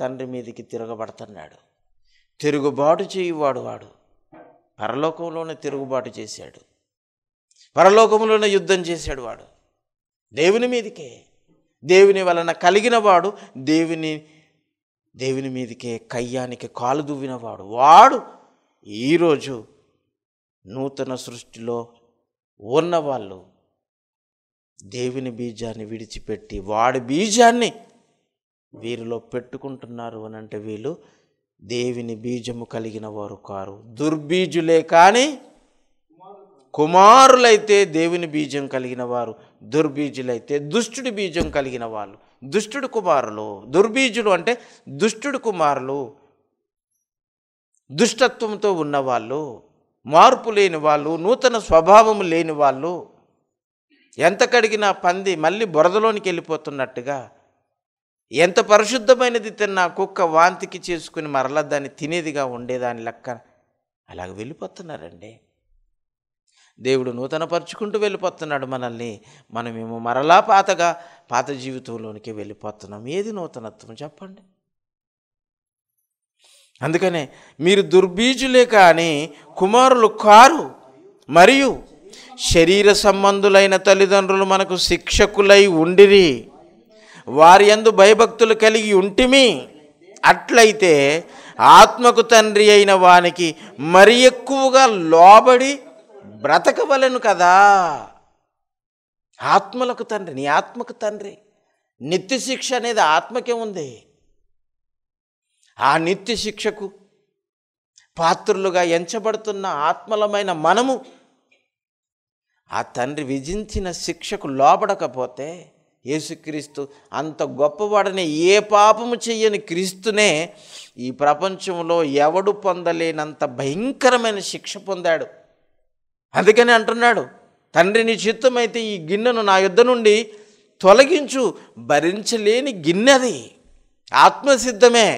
తండ్రి మీదకి తిరగబడుతున్నాడు. తిరుగుబాటు చేయువాడు వాడు పరలోకంలోనే తిరుగుబాటు చేశాడు, పరలోకంలోనే యుద్ధం చేశాడు వాడు. దేవుని మీదకే, దేవుని వలన కలిగిన వాడు దేవుని మీదకే కయ్యానికి కాలు దువ్వినవాడు. వాడు ఈరోజు నూతన సృష్టిలో ఉన్నవాళ్ళు దేవుని బీజాన్ని విడిచిపెట్టి వాడి బీజాన్ని వీరిలో పెట్టుకుంటున్నారు అని అంటే వీళ్ళు దేవుని బీజము కలిగిన వారు కారు, దుర్బీజులే. కానీ కుమారులైతే దేవుని బీజం కలిగిన వారు, దుర్బీజులైతే దుష్టుడి బీజం కలిగిన వాళ్ళు. దుష్టుడు కుమారులు, దుర్బీజులు అంటే దుష్టుడు కుమారులు, దుష్టత్వంతో ఉన్నవాళ్ళు, మార్పు లేని వాళ్ళు, నూతన స్వభావం లేని వాళ్ళు. ఎంత కడిగినా పంది మళ్ళీ బురదలోనికి వెళ్ళిపోతున్నట్టుగా, ఎంత పరిశుద్ధమైనది తిన్నా కుక్క వాంతికి చేసుకుని మరలా దాన్ని తినేదిగా ఉండేదాని లెక్క అలాగ వెళ్ళిపోతున్నారండి. దేవుడు నూతనపరుచుకుంటూ వెళ్ళిపోతున్నాడు మనల్ని. మనమేమో మరలా పాత జీవితంలోనికి వెళ్ళిపోతున్నాం. ఏది నూతనత్వం చెప్పండి? అందుకనే మీరు దుర్బీజులే కానీ కుమారులు కారు. మరియు శరీర సంబంధులైన తల్లిదండ్రులు మనకు శిక్షకులై ఉండిరి, వారి యందు భయభక్తులు కలిగి ఉంటిమి. అట్లయితే ఆత్మకు తండ్రి అయిన వానికి మరి ఎక్కువగా లోబడి బ్రతకవలెను కదా. ఆత్మలకు తండ్రి, నీ ఆత్మకు తండ్రి. నిత్య శిక్ష అనేది ఆత్మకే ఉంది. ఆ నిత్య శిక్షకు పాత్రులుగా ఎంచబడుతున్న ఆత్మలమైన మనము ఆ తండ్రి విధించిన శిక్షకు లోబడకపోతే, యేసుక్రీస్తు అంత గొప్పవాడనే, ఏ పాపము చెయ్యని క్రీస్తునే ఈ ప్రపంచంలో ఎవడు పొందలేనంత భయంకరమైన శిక్ష పొందాడు. అందుకని అంటున్నాడు, తండ్రి నీ చిత్తమైతే ఈ గిన్నెను నా యొద్ద నుండి తొలగించు. భరించలేని గిన్నెది, ఆత్మసిద్ధమే,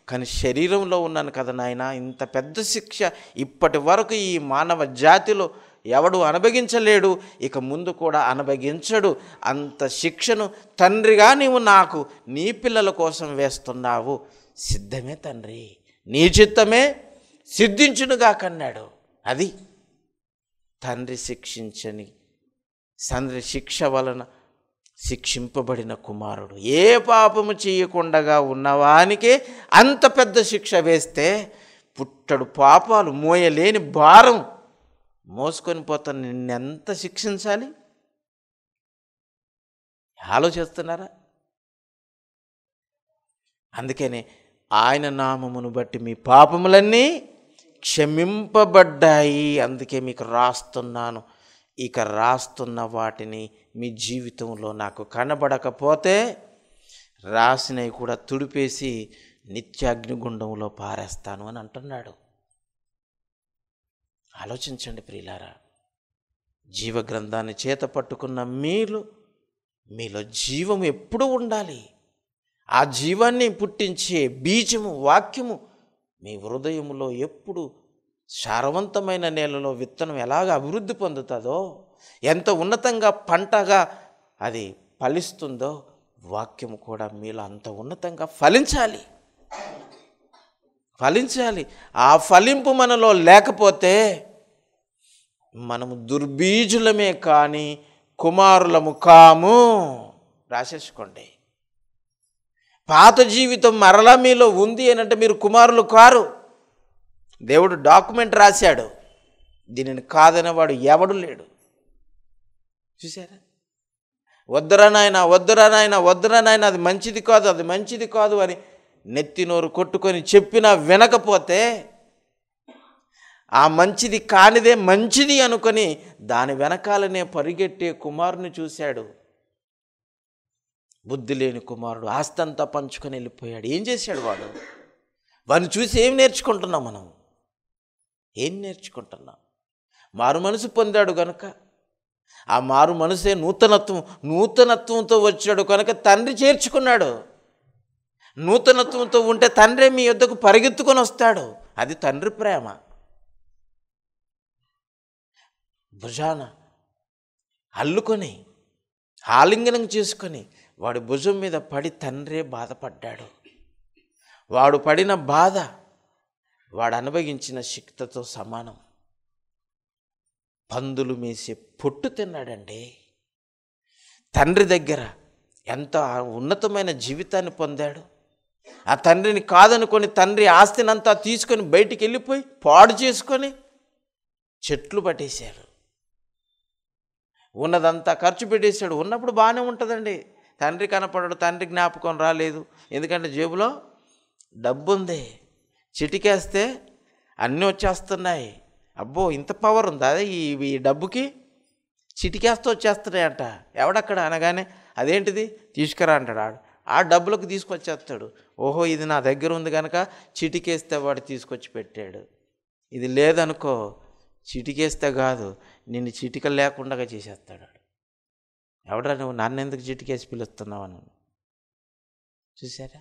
కానీ శరీరంలో ఉన్నాను కదా నాయన. ఇంత పెద్ద శిక్ష ఇప్పటి వరకు ఈ మానవ జాతిలో ఎవడు అనుభవించలేడు, ఇక ముందు కూడా అనుభవించడు. అంత శిక్షను తండ్రిగా నీవు నాకు నీ పిల్లల కోసం వేస్తున్నావు. సిద్ధమే తండ్రి, నీ చిత్తమే సిద్ధించునుగా కన్నాడు. అది తండ్రి శిక్షించని, తండ్రి శిక్ష వలన శిక్షింపబడిన కుమారుడు. ఏ పాపము చేయకుండా ఉన్నవానికే అంత పెద్ద శిక్ష వేస్తే, పుట్టడు పాపాలు మోయలేని భారం మోసుకొని పోతాను, నిన్నెంత శిక్షించాలి? ఆలోచిస్తున్నారా? అందుకనే ఆయన నామమును బట్టి మీ పాపములన్నీ క్షమింపబడ్డాయి. అందుకే మీకు రాస్తున్నాను. ఇక రాస్తున్న వాటిని మీ జీవితంలో నాకు కనబడకపోతే రాసినవి కూడా తుడిపేసి నిత్యాగ్నిగుండంలో పారేస్తాను అని అంటున్నాడు. ఆలోచించండి ప్రియులారా. జీవగ్రంథాన్ని చేత పట్టుకున్న మీలో జీవం ఎప్పుడూ ఉండాలి. ఆ జీవాన్ని పుట్టించే బీజము, వాక్యము మీ హృదయములో ఎప్పుడు సారవంతమైన నేలలో విత్తనం ఎలాగ అభివృద్ధి పొందుతుందో, ఎంత ఉన్నతంగా పంటగా అది ఫలిస్తుందో, వాక్యము కూడా మీలో అంత ఉన్నతంగా ఫలించాలి. ఆ ఫలింపు మనలో లేకపోతే మనము దుర్బీజులమే కానీ కుమారులము కాము. రాసేసుకోండి. పాత జీవితం మరలా మీలో ఉంది అని అంటే మీరు కుమారులు కారు. దేవుడు డాక్యుమెంట్ రాశాడు, దీనిని కాదనేవాడు ఎవడు లేడు. చూసారా? వద్దురా నాయన, అది మంచిది కాదు అని నెత్తి నోరు కొట్టుకొని చెప్పినా వినకపోతే, ఆ మంచిది కానిదే మంచిది అనుకొని దాని వెనకాలనే పరిగెట్టే కుమారుని చూశాడు. బుద్ధి లేని కుమారుడు ఆస్తంతా పంచుకొని వెళ్ళిపోయాడు. ఏం చేశాడు వాడు? వాడిని చూసి ఏం నేర్చుకుంటున్నాం మనం? ఏం నేర్చుకుంటున్నాం? మారు మనసు పొందాడు కనుక, ఆ మారు మనసే నూతనత్వంతో వచ్చాడు కనుక తండ్రి చేర్చుకున్నాడు. నూతనత్వంతో ఉంటే తండ్రి మీ యొద్దకు పరిగెత్తుకొని వస్తాడు. అది తండ్రి ప్రేమ. భుజాన అల్లుకొని ఆలింగనం చేసుకొని వాడి భుజం మీద పడి తండ్రే బాధపడ్డాడు. వాడు పడిన బాధ వాడు అనుభవించిన శిక్షతో సమానం. పందులు మేసే పొట్టు తిన్నాడండి. తండ్రి దగ్గర ఎంత ఉన్నతమైన జీవితాన్ని పొందాడు. ఆ తండ్రిని కాదనుకొని తండ్రి ఆస్తినంతా తీసుకొని బయటికి వెళ్ళిపోయి పాడు చేసుకొని చెట్లు పట్టేశాడు. ఉన్నదంతా ఖర్చు పెట్టేశాడు. ఉన్నప్పుడు బాగానే ఉంటుందండి. తండ్రి కనపడడు, తండ్రి జ్ఞాపకం రాలేదు. ఎందుకంటే జేబులో డబ్బు ఉంది. చిటికేస్తే అన్నీ వచ్చేస్తున్నాయి. అబ్బో, ఇంత పవర్ ఉందా ఈ డబ్బుకి? చిటికేస్తే వచ్చేస్తున్నాయంట. ఎవడక్కడ అనగానే అదేంటిది తీసుకురా అంటాడు. ఆ డబ్బులకు తీసుకొచ్చేస్తాడు. ఓహో, ఇది నా దగ్గర ఉంది కనుక చిటికేస్తే వాడు తీసుకొచ్చి పెట్టాడు. ఇది లేదనుకో, చిటికేస్తే కాదు, నిన్ను చిటిక లేకుండా చేసేస్తాడు. ఎవడరా నువ్వు, నన్ను ఎందుకు చిటికేసి పిలుస్తున్నావు అని. చూసారా?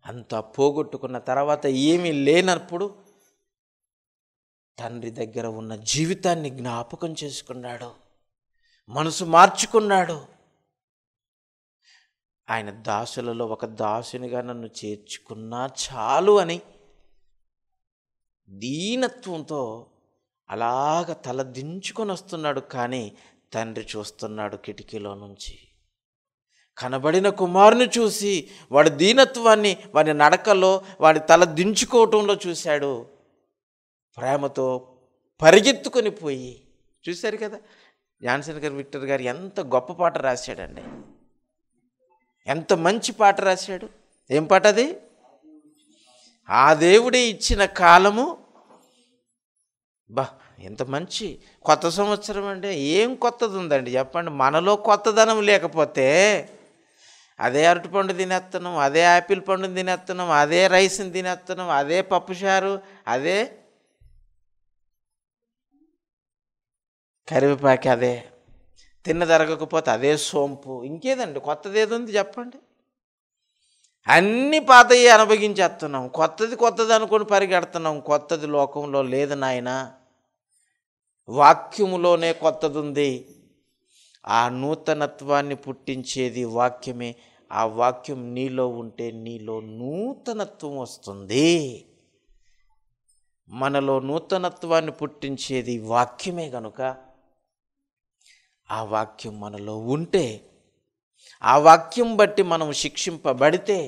అంతా పోగొట్టుకున్న తర్వాత ఏమీ లేనప్పుడు తండ్రి దగ్గర ఉన్న జీవితాన్ని జ్ఞాపకం చేసుకున్నాడు, మనసు మార్చుకున్నాడు. ఆయన దాసులలో ఒక దాసునిగా నన్ను చేర్చుకున్నా చాలు అని దీనత్వంతో అలాగ తల దించుకొని వస్తున్నాడు. కానీ తండ్రి చూస్తున్నాడు కిటికీలో నుంచి. కనబడిన కుమారుని చూసి వాడి దీనత్వాన్ని, వాడి నడకలో, వాడి తల దించుకోవటంలో చూశాడు. ప్రేమతో పరిగెత్తుకొని పోయి, చూశారు కదా జాన్సన్ గారు, విక్టర్ గారు ఎంత గొప్ప పాట రాశాడండి. ఎంత మంచి పాట రాశాడు. ఏం పాట అది? ఆ దేవుడే ఇచ్చిన కాలము. ఎంత మంచి కొత్త సంవత్సరం అంటే ఏం కొత్తది ఉందండి చెప్పండి? మనలో కొత్తదనం లేకపోతే అదే అరటిపండు తినేస్తున్నాం, అదే యాపిల్ పండుని తినేస్తున్నాం, అదే రైస్ని తినేస్తున్నాం, అదే పప్పుచారు, అదే కరివేపాకు, అదే తిన్నదరగకపోతే అదే సోంపు. ఇంకేదండి కొత్తది ఏది ఉంది చెప్పండి? అన్నీ పాతవి అనుభవించేస్తున్నాం. కొత్తది అనుకొని పరిగెడుతున్నాం. కొత్తది లోకంలో లేదు నాయన. వాక్యములోనే కొత్తది ఉంది. ఆ నూతనత్వాన్ని పుట్టించేది వాక్యమే. ఆ వాక్యం నీలో ఉంటే నీలో నూతనత్వం వస్తుంది. మనలో నూతనత్వాన్ని పుట్టించేది వాక్యమే కనుక ఆ వాక్యం మనలో ఉంటే, ఆ వాక్యం బట్టి మనం శిక్షింపబడితే,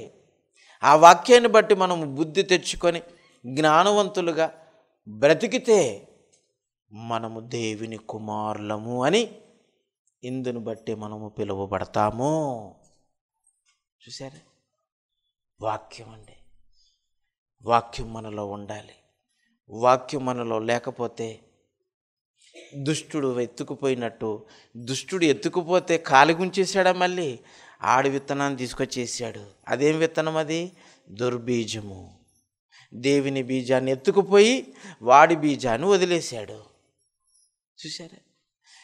ఆ వాక్యాన్ని బట్టి మనము బుద్ధి తెచ్చుకొని జ్ఞానవంతులుగా బ్రతికితే మనము దేవుని కుమారులము అని ఇందును బట్టి మనము పిలువబడతాము. చూసారా? వాక్యం అండి. వాక్యం మనలో ఉండాలి. వాక్యం మనలో లేకపోతే దుష్టుడు ఎత్తుకుపోయినట్టు, దుష్టుడు ఎత్తుకుపోతే కాలి గుంచేశాడా, మళ్ళీ ఆడి విత్తనాన్ని తీసుకొచ్చేసాడు. అదేం విత్తనం? అది దుర్బీజము. దేవుని బీజాన్ని ఎత్తుకుపోయి వాడి బీజాన్ని వదిలేశాడు. చూసారా?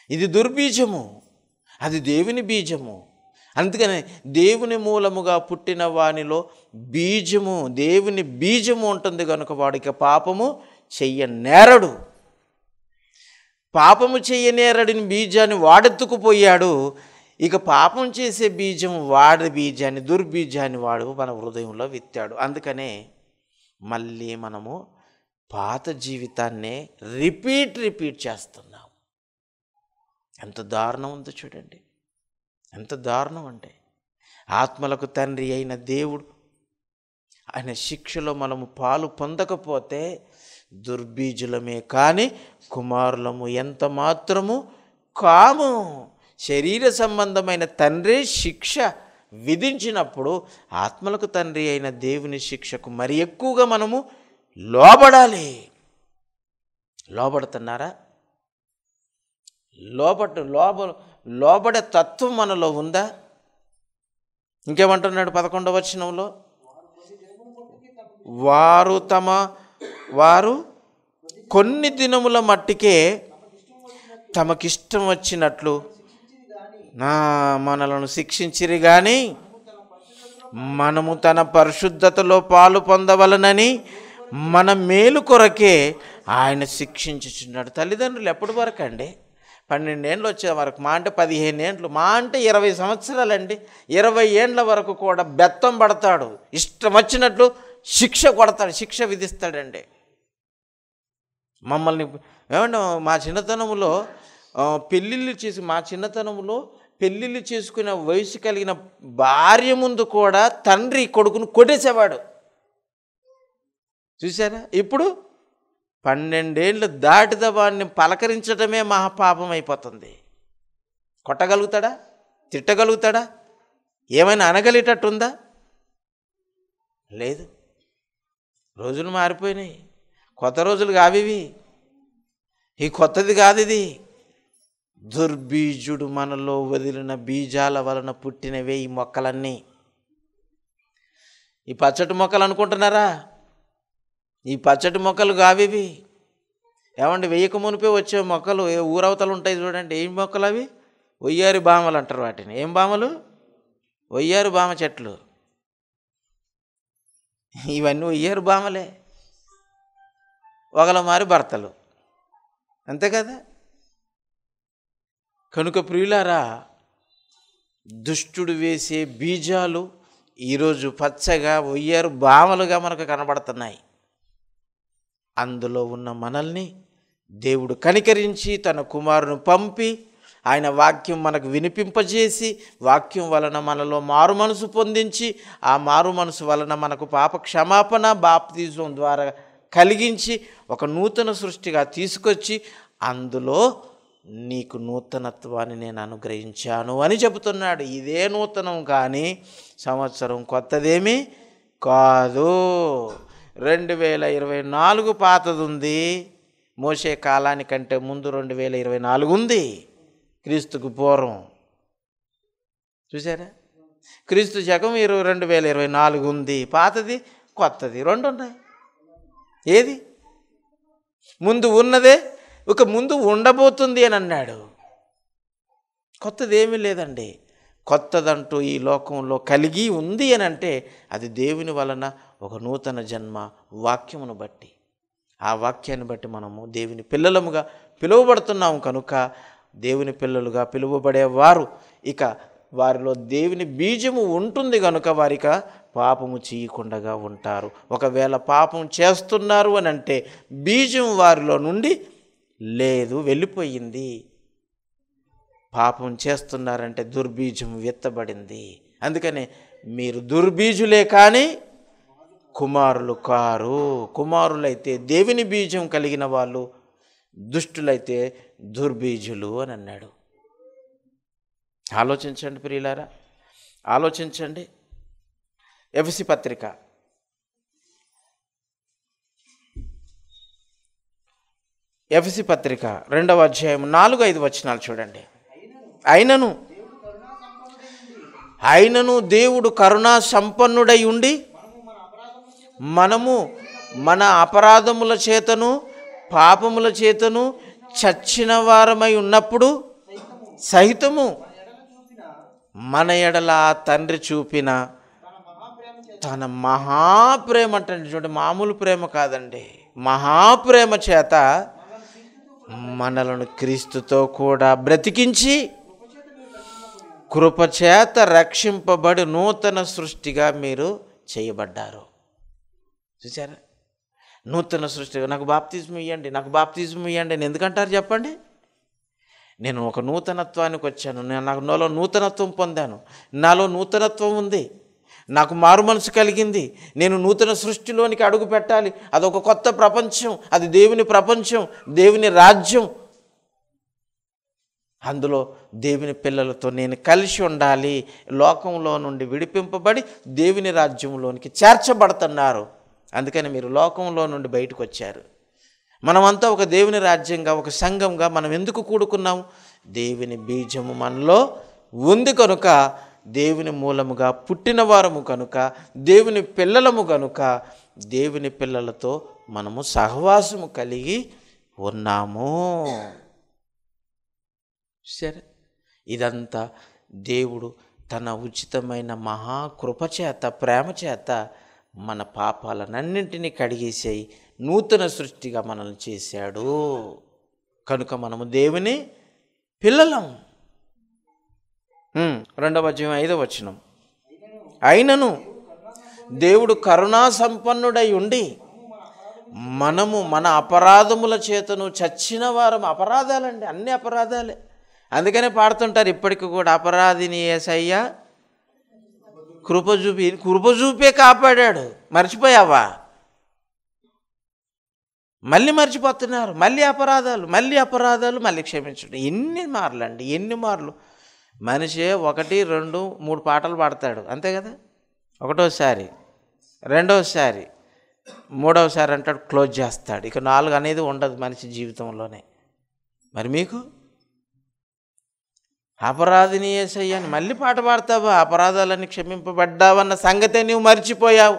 ఇది దుర్బీజము, అది దేవుని బీజము. అందుకని దేవుని మూలముగా పుట్టిన వానిలో బీజము, దేవుని బీజము ఉంటుంది కనుక వాడికి పాపము చెయ్యనేరడు. పాపము చెయ్యనేరడిని బీజాన్ని వాడెత్తుకుపోయాడు. ఇక పాపం చేసే బీజం వాడి బీజాన్ని, దుర్బీజాన్ని వాడు మన హృదయంలో విత్తాడు. అందుకనే మళ్ళీ మనము పాత జీవితాన్నే రిపీట్ చేస్తున్నాం. ఎంత దారుణం ఉందో చూడండి. ఎంత దారుణం అంటే, ఆత్మలకు తండ్రి అయిన దేవుడు ఆయన శిక్షలో మనము పాలు పొందకపోతే దుర్బీజులమే కానీ కుమారులము ఎంత మాత్రము కాము. శరీర సంబంధమైన తండ్రి శిక్ష విధించినప్పుడు ఆత్మలకు తండ్రి అయిన దేవుని శిక్షకు మరి ఎక్కువగా మనము లోబడాలి. లోబడుతున్నారా? లోబడే తత్వం మనలో ఉందా? ఇంకేమంటున్నాడు 11వ వచనంలో? వారు కొన్ని దినముల మట్టికే తమకిష్టం వచ్చినట్లు మనలను శిక్షించిరి గాని మనము తన పరిశుద్ధతలో పాలు పొందవలనని మన మేలు కొరకే ఆయన శిక్షించుచున్నాడు. తల్లిదండ్రులు ఎప్పటి వరకు అండి? 12 ఏళ్ళు వచ్చే వరకు, మా అంటే 15 ఏళ్ళు, మా అంటే 20 సంవత్సరాలండి. 20 ఏళ్ళ వరకు కూడా బెత్తం పడతాడు, ఇష్టం వచ్చినట్లు శిక్ష కొడతాడు, శిక్ష విధిస్తాడండి. మమ్మల్ని ఏమంటే మా చిన్నతనంలో పెళ్ళిళ్ళు చేసి, మా చిన్నతనంలో పెళ్ళిళ్ళు చేసుకునే వయసు కలిగిన భార్య ముందు కూడా తండ్రి కొడుకును కొట్టేసేవాడు. చూసారా? ఇప్పుడు 12 ఏళ్ళు దాటిన వాడిని పలకరించడమే మహాపాపం అయిపోతుంది. కొట్టగలుగుతాడా? తిట్టగలుగుతాడా? ఏమైనా అనగలిగేటట్టుందా? లేదు. రోజులు మారిపోయినాయి. కొత్త రోజులు కావివి. ఈ కొత్తది కాదు ఇది. దుర్బీజుడు మనలో వదిలిన బీజాల వలన పుట్టినవే ఈ మొక్కలన్నీ. ఈ పచ్చటి మొక్కలు అనుకుంటున్నారా? ఈ పచ్చటి మొక్కలు కావివి. ఏమండి, వేయక మునిపే వచ్చే మొక్కలు ఊరవతలు ఉంటాయి చూడండి. ఏం మొక్కలు అవి? వయ్యారి బామలు అంటారు వాటిని. ఏం బామలు? వయ్యారు బామ చెట్లు. ఇవన్నీ వయ్యారు బామలే. ఒకల మారి భర్తలు, అంతే కదా. కనుక ప్రియులారా, దుష్టుడు వేసే బీజాలు ఈరోజు పచ్చగా వయ్యారు బామలుగా మనకు కనబడుతున్నాయి. అందులో ఉన్న మనల్ని దేవుడు కనికరించి తన కుమారుని పంపి ఆయన వాక్యం మనకు వినిపింపజేసి, వాక్యం వలన మనలో మారు మనసు పొందించి, ఆ మారు మనసు వలన మనకు పాప క్షమాపణ బాప్తిజం ద్వారా కలిగించి ఒక నూతన సృష్టిగా తీసుకొచ్చి, అందులో నీకు నూతనత్వాన్ని నేను అనుగ్రహించాను అని చెబుతున్నాడు. ఇదే నూతనం, కానీ సంవత్సరం కొత్తదేమీ కాదు. 2024 పాతది ఉంది. మోషే కాలానికంటే ముందు 2024 ఉంది, క్రీస్తుకు పూర్వం. చూసారా? క్రీస్తు శకం 2024 ఉంది. పాతది కొత్తది రెండు ఉన్నాయి. ఏది ముందు ఉన్నదే ఇక ముందు ఉండబోతుంది అని అన్నాడు. కొత్తది ఏమీ లేదండి. కొత్తదంటూ ఈ లోకంలో కలిగి ఉంది అని అంటే అది దేవుని వలన ఒక నూతన జన్మ, వాక్యమును బట్టి. ఆ వాక్యాన్ని బట్టి మనము దేవుని పిల్లలముగా పిలువబడుతున్నాము. కనుక దేవుని పిల్లలుగా పిలువబడేవారు ఇక వారిలో దేవుని బీజము ఉంటుంది కనుక వారిక పాపము చేయకుండా ఉంటారు. ఒకవేళ పాపం చేస్తున్నారు అని అంటే బీజం వారిలో నుండి లేదు, వెళ్ళిపోయింది. పాపం చేస్తున్నారంటే దుర్బీజం విత్తబడింది. అందుకనే మీరు దుర్బీజులే కానీ కుమారులు కారు. కుమారులైతే దేవుని బీజం కలిగిన వాళ్ళు, దుష్టులైతే దుర్బీజులు అని అన్నాడు. ఆలోచించండి ప్రియులారా, ఆలోచించండి. ఎఫెసీ పత్రిక ఎఫెసీ పత్రిక 2వ అధ్యాయం 4-5 వచనాలు చూడండి. అయినను దేవుడు కరుణా సంపన్నుడై ఉండి మనము మన అపరాధముల చేతను పాపముల చేతను చచ్చిన వారమై ఉన్నప్పుడు సహితము మన ఎడల తండ్రి చూపిన తన మహాప్రేమ అంటే చూడండి, మామూలు ప్రేమ కాదండి, మహాప్రేమ చేత మనలను క్రీస్తుతో కూడా బ్రతికించి కృపచేత రక్షింపబడి నూతన సృష్టిగా మీరు చేయబడ్డారు. చూసారా? నూతన సృష్టిగా. నాకు బాప్తిజం ఇవ్వండి, నాకు బాప్తిజం ఇవ్వండి అని ఎందుకంటారు చెప్పండి? నేను ఒక నూతనత్వానికి వచ్చాను, నాలో నూతనత్వం పొందాను, నాలో నూతనత్వం ఉంది, నాకు మారు మనసు కలిగింది, నేను నూతన సృష్టిలోనికి అడుగు పెట్టాలి. అదొక కొత్త ప్రపంచం, అది దేవుని ప్రపంచం, దేవుని రాజ్యం. అందులో దేవుని పిల్లలతో నేను కలిసి ఉండాలి. లోకంలో నుండి విడిపింపబడి దేవుని రాజ్యంలోనికి చేర్చబడుతున్నారు. అందుకని మీరు లోకంలో నుండి బయటకు వచ్చారు. మనమంతా ఒక దేవుని రాజ్యంగా, ఒక సంఘంగా మనం ఎందుకు కూడుకున్నాము? దేవుని బీజము మనలో ఉంది కనుక, దేవుని మూలముగా పుట్టిన వారము కనుక, దేవుని పిల్లలము కనుక, దేవుని పిల్లలతో మనము సహవాసము కలిగి ఉన్నాము. సరే, ఇదంతా దేవుడు తన ఉచితమైన మహాకృపచేత, ప్రేమ చేత మన పాపాలన్నింటినీ కడిగేసాయి, నూతన సృష్టిగా మనల్ని చేశాడు. కనుక మనము దేవుని పిల్లలం. 2వ అధ్యాయం 5వ వచనం. అయినను దేవుడు కరుణా సంపన్నుడై ఉండి మనము మన అపరాధముల చేతను చచ్చిన వారం. అపరాధాలండి, అన్ని అపరాధాలే. అందుకనే పాడుతుంటారు ఇప్పటికి కూడా, అపరాధిని యేసయ్య కృప చూపే కాపాడాడు. మర్చిపోయావా? మళ్ళీ మర్చిపోతున్నారు. మళ్ళీ అపరాధాలు మళ్ళీ క్షమించడం. ఎన్ని మార్లు మనిషి 1, 2, 3 పాటలు పాడతాడు అంతే కదా. ఒకటోసారి, రెండోసారి, మూడవసారి అంటాడు, క్లోజ్ చేస్తాడు. ఇక 4 అనేది ఉండదు మనిషి జీవితంలోనే. మరి మీకు అపరాధిని యేసయ్యని మళ్ళీ పాట పాడతావా? అపరాధాలన్నీ క్షమింపబడ్డావన్న సంగతే నువ్వు మర్చిపోయావు.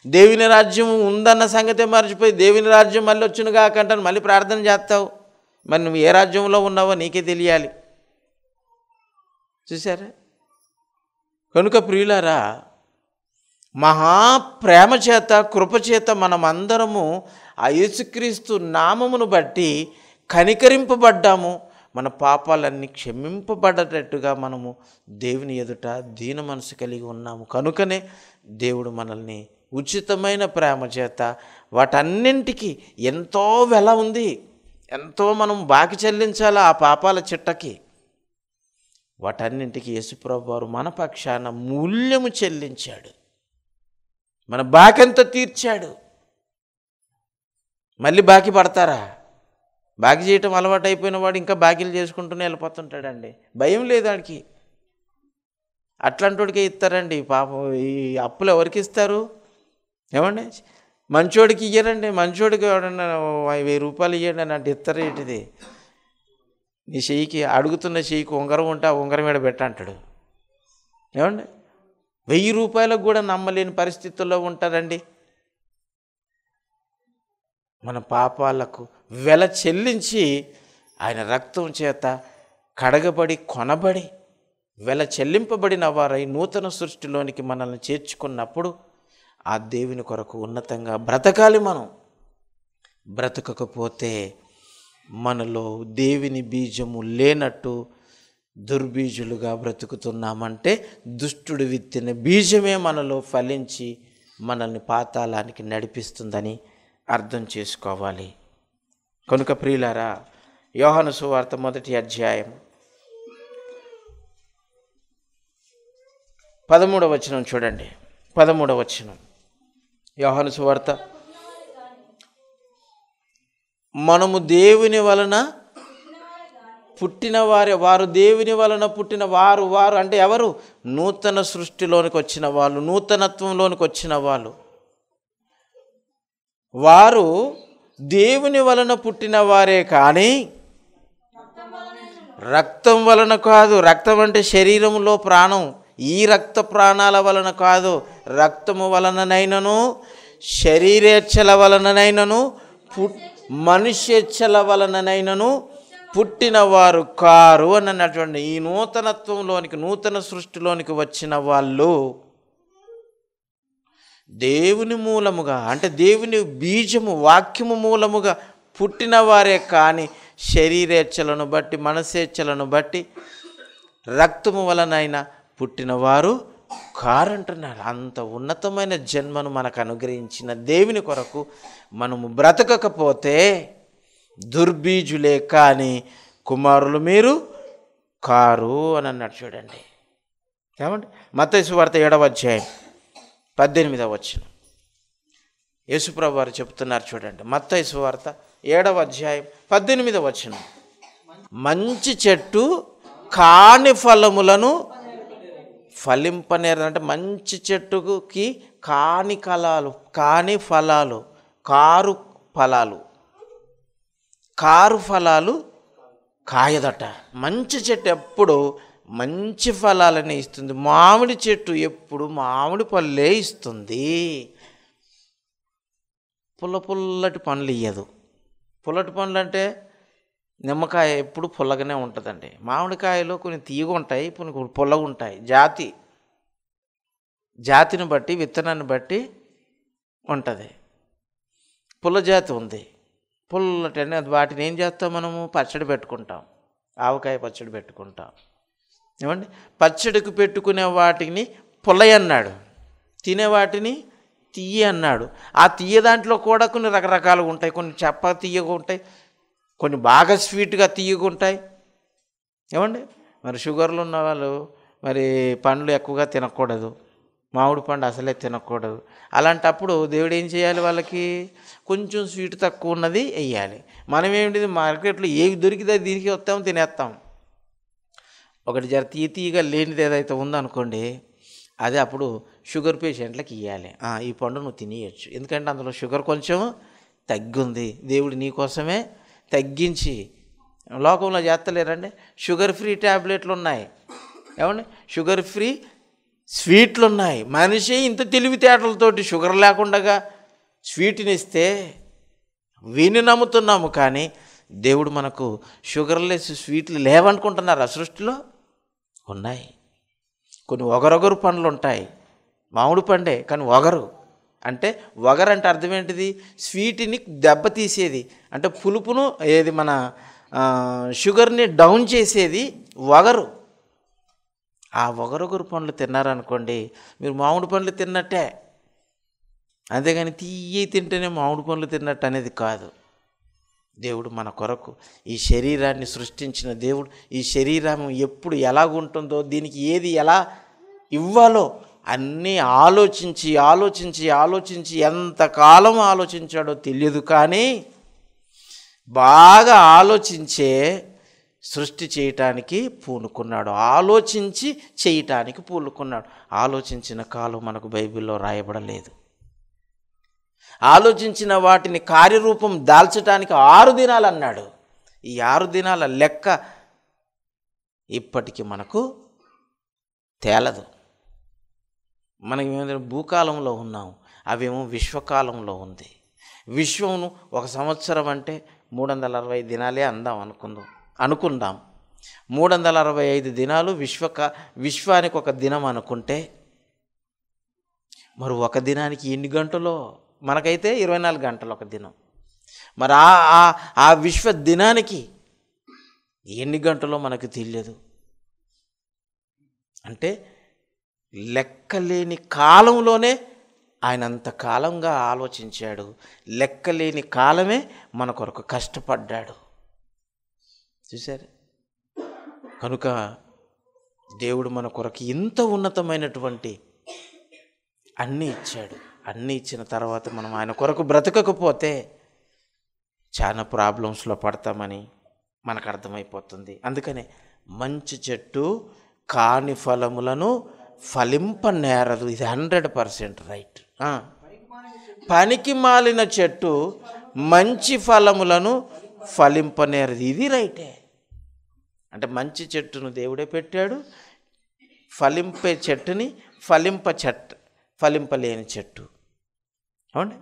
దేవుని రాజ్యం ఉందన్న సంగతే మర్చిపోయి దేవుని రాజ్యం మళ్ళీ వచ్చును కాకంటాను మళ్ళీ ప్రార్థన చేస్తావు. మరి నువ్వు ఏ రాజ్యంలో ఉన్నావో నీకే తెలియాలి. చూసారా? కనుక ప్రియులారా, మహాప్రేమ చేత కృపచేత మనమందరము ఆ యేసుక్రీస్తు నామమును బట్టి కనికరింపబడ్డాము. మన పాపాలన్నీ క్షమింపబడేటట్టుగా మనము దేవుని ఎదుట దీన మనసు కలిగి ఉన్నాము. కనుకనే దేవుడు మనల్ని ఉచితమైన ప్రేమ చేత వాటన్నింటికి ఎంతో వెల ఉంది, ఎంతో మనం బాకి చెల్లించాలి ఆ పాపాల చిట్టకి. వాటన్నింటికి యేసుప్రభువు వారు మన పక్షాన మూల్యము చెల్లించాడు, మన బాకంతా తీర్చాడు. మళ్ళీ బాకీ పడతారా? బాకీ చేయటం అలవాటు అయిపోయిన వాడు ఇంకా బాకీలు చేసుకుంటూనే వెళ్ళిపోతుంటాడండి. భయం లేదు వాడికి. అట్లాంటి వాడికే ఇస్తారండి పాపం. ఈ అప్పులు ఎవరికి ఇస్తారు? ఏమండి? మంచోడికి ఇయ్యరండి. మంచోడికి ఎవడన్నా 1000 రూపాయలు ఇవ్వండి అని అంటే ఇస్తారు. ఏంటిది? నీ చెయ్యికి, అడుగుతున్న చెయ్యికి ఉంగరం ఉంటే ఆ ఉంగరం మీద పెట్టంటాడు. ఏమండి? 1000 రూపాయలకు కూడా నమ్మలేని పరిస్థితుల్లో ఉంటారండి. మన పాపాలకు వెల చెల్లించి ఆయన రక్తం చేత కడగబడి కొనబడి వెల చెల్లింపబడిన వారై నూతన సృష్టిలోనికి మనల్ని చేర్చుకున్నప్పుడు ఆ దేవుని కొరకు ఉన్నతంగా బ్రతకాలి. మనం బ్రతకకపోతే మనలో దేవుని బీజము లేనట్టు దుర్బీజులుగా బ్రతుకుతున్నామంటే దుష్టుడు విత్తిన బీజమే మనలో ఫలించి మనల్ని పాతాళానికి నడిపిస్తుందని అర్థం చేసుకోవాలి. కనుక ప్రియులారా, యోహాను సువార్త 1వ అధ్యాయం 13వ వచనం చూడండి. 13వ వచనం యోహాను సువార్త, మనము దేవుని వలన పుట్టిన వారు దేవుని వలన పుట్టిన వారు అంటే ఎవరు? నూతన సృష్టిలోనికి వచ్చిన వాళ్ళు, నూతనత్వంలోనికి వచ్చిన వాళ్ళు. వారు దేవుని వలన పుట్టిన వారే కానీ రక్తం వలన కాదు. రక్తం అంటే శరీరంలో ప్రాణం. ఈ రక్త ప్రాణాల వలన కాదు, రక్తము వలననైనను శరీరేచ్ఛల వలననైనను మనుష్యేచ్ఛల వలననైనను పుట్టినవారు కారు అని అన్నటువంటి ఈ నూతనత్వంలోనికి, నూతన సృష్టిలోనికి వచ్చిన వాళ్ళు దేవుని మూలముగా అంటే దేవుని బీజము వాక్యము మూలముగా పుట్టిన వారే కానీ శరీరేచ్ఛలను బట్టి మనసేచ్ఛలను బట్టి రక్తము వలనైనా పుట్టినవారు కారంటున్నారు. అంత ఉన్నతమైన జన్మను మనకు అనుగ్రహించిన దేవుని కొరకు మనము బ్రతకకపోతే దుర్బీజులే కానీ కుమారులు మీరు కారు అని అన్నాడు. చూడండి ఏమండి? మత్తయి సువార్త 7వ అధ్యాయం 18వ వచనం యేసుప్రభు వారు చెప్తున్నారు. చూడండి, మత్తయి సువార్త 7వ అధ్యాయం 18వ వచనం. మంచి చెట్టు కాని ఫలములను ఫలింపనేరు అంటే మంచి చెట్టుకి కాని ఫలాలు కారు ఫలాలు కాయదట. మంచి చెట్టు ఎప్పుడు మంచి ఫలాలని ఇస్తుంది. మామిడి చెట్టు ఎప్పుడు మామిడి పళ్ళే ఇస్తుంది. పుల్లటి పండ్లు ఇయ్యదు. పుల్లటి పండ్లు అంటే నిమ్మకాయ ఎప్పుడు పుల్లగానే ఉంటుందండి. మామిడికాయలు కొన్ని తీయగా ఉంటాయి, కొన్ని పుల్లగా ఉంటాయి. జాతిని బట్టి విత్తనాన్ని బట్టి ఉంటుంది. పుల్ల జాతి ఉంది. పుల్లటి అని వాటిని ఏం చేస్తాం మనము? పచ్చడి పెట్టుకుంటాం. ఆవకాయ పచ్చడి పెట్టుకుంటాం. ఏమండి? పచ్చడికి పెట్టుకునే వాటిని పుల్లయ్య అన్నాడు, తినే వాటిని తీయ అన్నాడు. ఆ తీయ దాంట్లో కూడా కొన్ని రకరకాలుగా ఉంటాయి. కొన్ని తీయగా ఉంటాయి, కొన్ని బాగా స్వీట్గా తీయగా ఉంటాయి, ఏమండి? మరి షుగర్లు ఉన్న వాళ్ళు మరి పండ్లు ఎక్కువగా తినకూడదు, మామిడి పండు అసలే తినకూడదు. అలాంటప్పుడు దేవుడు ఏం చేయాలి? వాళ్ళకి కొంచెం స్వీట్ తక్కువ ఉన్నది వెయ్యాలి. మనం ఏమిటిది మార్కెట్లో ఏవి దొరికితే దీనికి వస్తాం, తినేస్తాం. ఒకటి జర తీయగా లేనిది ఏదైతే ఉందనుకోండి, అదే అప్పుడు షుగర్ పేషెంట్లకు ఇవ్వాలి. ఈ పండు నువ్వు తినేయచ్చు, ఎందుకంటే అందులో షుగర్ కొంచెం తగ్గుంది. దేవుడు నీకోసమే తగ్గించి లోకంలో చేస్తలేరండి. షుగర్ ఫ్రీ ట్యాబ్లెట్లు ఉన్నాయి, ఏమండి? షుగర్ ఫ్రీ స్వీట్లు ఉన్నాయి. మనిషి ఇంత తెలివితేటలతోటి షుగర్ లేకుండా స్వీట్ని ఇస్తే విని నమ్ముతున్నాము, కానీ దేవుడు మనకు షుగర్లెస్ స్వీట్లు లేవనుకుంటున్నారా? సృష్టిలో ఉన్నాయి. కొన్ని ఒగరొగరు పండ్లు ఉంటాయి, మామిడి పండే కానీ ఒగరు. అంటే ఒగరు అంటే అర్థం ఏంటిది? స్వీట్ని దెబ్బతీసేది, అంటే పులుపును ఏది మన షుగర్ని డౌన్ చేసేది ఒగరు. ఆ ఒగరొగరు పండ్లు తిన్నారనుకోండి, మీరు మామిడి పండ్లు తిన్నట్టే. అంతేగాని తీయ తింటేనే మామిడి పండ్లు తిన్నట్టు అనేది కాదు. దేవుడు మన కొరకు ఈ శరీరాన్ని సృష్టించిన దేవుడు ఈ శరీరం ఎప్పుడు ఎలాగుంటుందో, దీనికి ఏది ఎలా ఇవ్వాలో అన్నీ ఆలోచించి ఆలోచించి ఆలోచించి ఎంతకాలం ఆలోచించాడో తెలియదు, కానీ బాగా ఆలోచించే సృష్టి చేయటానికి పూనుకున్నాడు, ఆలోచించి చేయటానికి పూనుకున్నాడు. ఆలోచించిన కాలం మనకు బైబిల్లో రాయబడలేదు. ఆలోచించిన వాటిని కార్యరూపం దాల్చడానికి 6 దినాలు అన్నాడు. ఈ 6 దినాల లెక్క ఇప్పటికీ మనకు తేలదు. మనకి భూకాలంలో ఉన్నాం, అవేమో విశ్వకాలంలో ఉంది. విశ్వమును 1 సంవత్సరం అంటే 365 దినాలే అనుకుందాం. 365 దినాలు విశ్వానికి ఒక దినం అనుకుంటే, మరి ఒక దినానికి ఎన్ని గంటలో? మనకైతే 24 గంటలు ఒక దినం. మరి ఆ విశ్వ దినానికి ఎన్ని గంటలో మనకు తెలియదు. అంటే లెక్కలేని కాలంలోనే ఆయన అంత కాలంగా ఆలోచించాడు, లెక్కలేని కాలమే మన కొరకు కష్టపడ్డాడు. చూశారు? కనుక దేవుడు మన కొరకు ఇంత ఉన్నతమైనటువంటి అన్నీ ఇచ్చాడు. అన్నీ ఇచ్చిన తర్వాత మనం ఆయన కొరకు బ్రతకకపోతే చాలా ప్రాబ్లమ్స్లో పడతామని మనకు అర్థమైపోతుంది. అందుకనే మంచి చెట్టు కాని ఫలములను ఫలింపనేరదు. ఇది 100% రైట్. పనికి మాలిన చెట్టు మంచి ఫలములను ఫలింపనేరదు, ఇది రైటే. అంటే మంచి చెట్టును దేవుడే పెట్టాడు, ఫలింపే చెట్టుని ఫలింపలేని చెట్టు. అవునండి?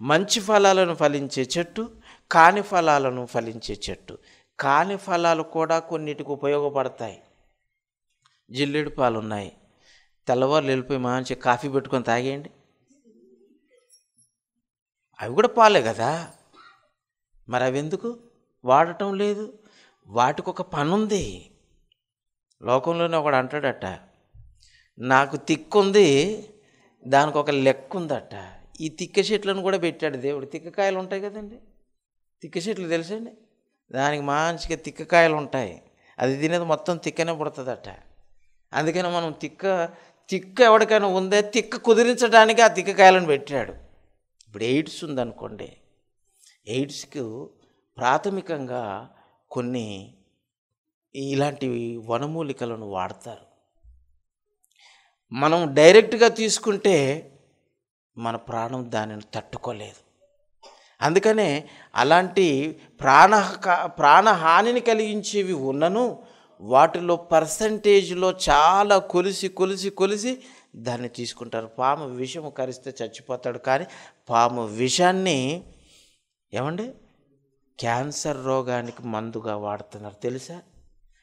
మంచి ఫలాలను ఫలించే చెట్టు, కాని ఫలాలను ఫలించే చెట్టు. కాని ఫలాలు కూడా కొన్నిటికి ఉపయోగపడతాయి. జిల్లేడు పాలు ఉన్నాయి, తెల్లవారులు వెళ్ళిపోయి మంచి కాఫీ పెట్టుకొని తాగేయండి, అవి కూడా పాలే కదా. మరి అవి ఎందుకు వాడటం లేదు? వాటికి ఒక పని ఉంది. లోకంలోనే ఒకడు అంటాడట, నాకు తిక్కుంది, దానికి ఒక లెక్క ఉందట. ఈ తిక్క చెట్లను కూడా పెట్టాడు దేవుడు. తిక్కకాయలు ఉంటాయి కదండి, తిక్క చెట్లు తెలుసండి, దానికి మంచిగా తిక్కకాయలు ఉంటాయి. అది తినేది మొత్తం తిక్కనే పుడుతుందట. అందుకని మనం తిక్క ఎవరికైనా ఉందే, తిక్క కుదిరించడానికి ఆ తిక్కకాయలను పెట్టాడు. ఇప్పుడు ఎయిడ్స్ ఉందనుకోండి, ఎయిడ్స్కు ప్రాథమికంగా కొన్ని ఇలాంటి వనమూలికలను వాడతారు. మనం డైరెక్ట్గా తీసుకుంటే మన ప్రాణం దానిని తట్టుకోలేదు. అందుకనే అలాంటి ప్రాణహానిని కలిగించేవి ఉన్నను వాటిలో పర్సంటేజ్లో చాలా కొలిసి దాన్ని తీసుకుంటారు. పాము విషము కరిస్తే చచ్చిపోతాడు, కానీ పాము విషాన్ని ఏమండి క్యాన్సర్ రోగానికి మందుగా వాడుతున్నారు, తెలుసా?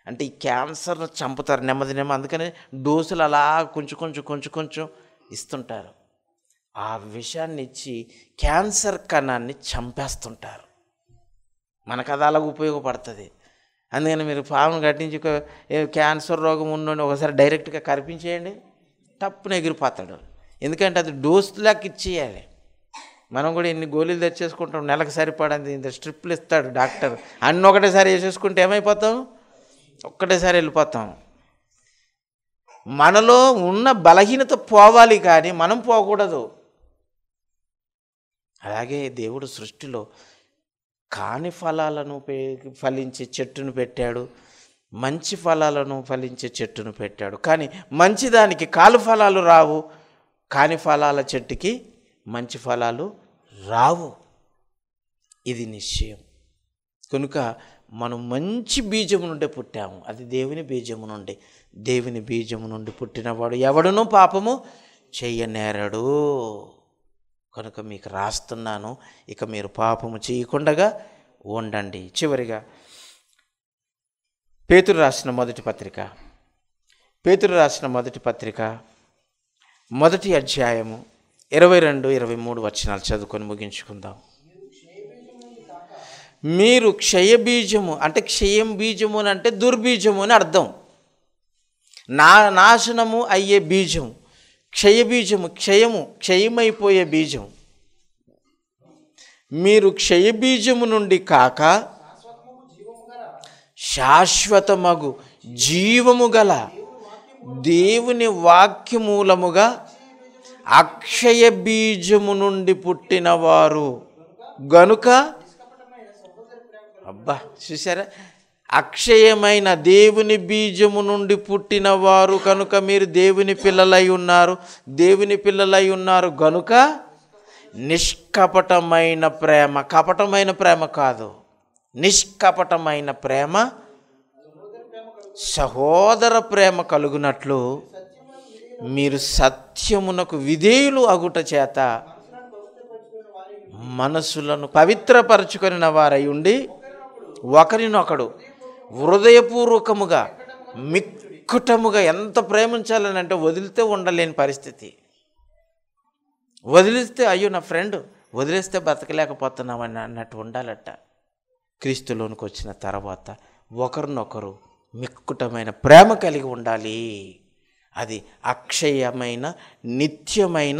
అంటే ఈ క్యాన్సర్ను చంపుతారు నెమ్మది. అందుకనే డోసులు అలా కొంచెం ఇస్తుంటారు. ఆ విషాన్ని ఇచ్చి క్యాన్సర్ కణాన్ని చంపేస్తుంటారు. మనకు అది అలాగ ఉపయోగపడుతుంది. అందుకని మీరు పామును కట్టించి క్యాన్సర్ రోగం ఉన్నోని ఒకసారి డైరెక్ట్గా కరిపించేయండి, తప్పున ఎగిరిపోతాడు. ఎందుకంటే అది డోసులాగా ఇచ్చేయాలి. మనం కూడా ఎన్ని గోళీలు తెచ్చేసుకుంటాం, నెలకు సరిపడింది ఇంత స్ట్రిప్లు ఇస్తాడు డాక్టర్, అన్నీ ఒకటేసారి వేసేసుకుంటే ఏమైపోతాం? ఒక్కటేసారి వెళ్ళిపోతాం. మనలో ఉన్న బలహీనత పోవాలి కానీ మనం పోకూడదు. అలాగే దేవుడు సృష్టిలో కాని ఫలాలను ఫలించే చెట్టును పెట్టాడు, మంచి ఫలాలను ఫలించే చెట్టును పెట్టాడు. కానీ మంచిదానికి కాలు ఫలాలు రావు, కాని ఫలాల చెట్టుకి మంచి ఫలాలు రావు. ఇది నిశ్చయం. కనుక మనం మంచి బీజము నుండి పుట్టాము. అది దేవుని బీజము నుండి. దేవుని బీజము నుండి పుట్టినవాడు ఎవడునూ పాపము చెయ్యనేరడు. కనుక మీకు రాస్తున్నాను, ఇక మీరు పాపము చేయకుండా ఉండండి. చివరిగా పేతురు రాసిన మొదటి పత్రిక మొదటి అధ్యాయము 22-23 వచనాలు చదువుకొని ముగించుకుందాం. మీరు క్షయబీజము అంటే క్షయం బీజము అని అంటే దుర్బీజము అని అర్థం. నాశనము అయ్యే బీజం. క్షయబీజము క్షయమైపోయే బీజం. మీరు క్షయబీజము నుండి కాక శాశ్వతమగు జీవము గల దేవుని వాక్యమూలముగా అక్షయ బీజము నుండి పుట్టినవారు గనుక, అబ్బా చూసారా, అక్షయమైన దేవుని బీజము నుండి పుట్టినవారు కనుక మీరు దేవుని పిల్లలై ఉన్నారు గనుక నిష్కపటమైన ప్రేమ, కపటమైన ప్రేమ కాదు, నిష్కపటమైన ప్రేమ, సహోదర ప్రేమ కలుగునట్లు మీరు సత్యమునకు విధేయులు అగుట చేత మనసులను పవిత్రపరచుకొనిన వారై ఉండి ఒకరినొకడు హృదయపూర్వకముగా మిక్కుటముగా. ఎంత ప్రేమించాలని అంటే వదిలితే ఉండలేని పరిస్థితి. వదిలిస్తే అయ్యో నా ఫ్రెండ్ వదిలేస్తే బతకలేకపోతున్నామని అన్నట్టు ఉండాలట. క్రీస్తులోనికి వచ్చిన తర్వాత ఒకరినొకరు మిక్కుటమైన ప్రేమ కలిగి ఉండాలి. అది అక్షయమైన నిత్యమైన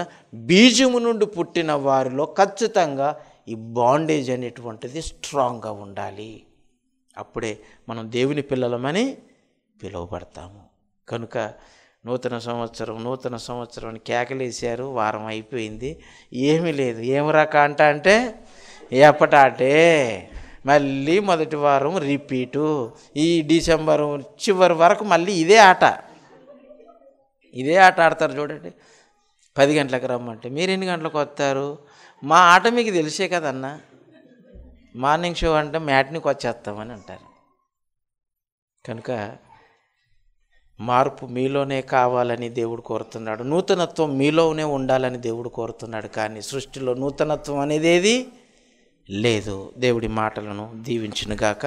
బీజము నుండి పుట్టిన వారిలో ఖచ్చితంగా ఈ బాండేజ్ అనేటువంటిది స్ట్రాంగ్గా ఉండాలి. అప్పుడే మనం దేవుని పిల్లలమని పిలువబడతాము. కనుక నూతన సంవత్సరం అని కేకలేశారు, వారం అయిపోయింది, ఏమీ లేదు. ఏమి రకంట అంటే ఎప్పటాటే మళ్ళీ మొదటి వారం రిపీటు. ఈ డిసెంబర్ చివరి వరకు మళ్ళీ ఇదే ఆట ఆడతారు. చూడండి, 10 గంటలకు రమ్మంటే మీరు ఎన్ని గంటలకు వస్తారు? మా ఆట మీకు తెలిసే కదన్నా, మార్నింగ్ షో అంటే మ్యాట్నికి వచ్చేస్తామని అంటారు. కనుక మార్పు మీలోనే కావాలని దేవుడు కోరుతున్నాడు. నూతనత్వం మీలోనే ఉండాలని దేవుడు కోరుతున్నాడు. కానీ సృష్టిలో నూతనత్వం అనేది ఏది లేదు. దేవుడి మాటలను దీవించునుగాక.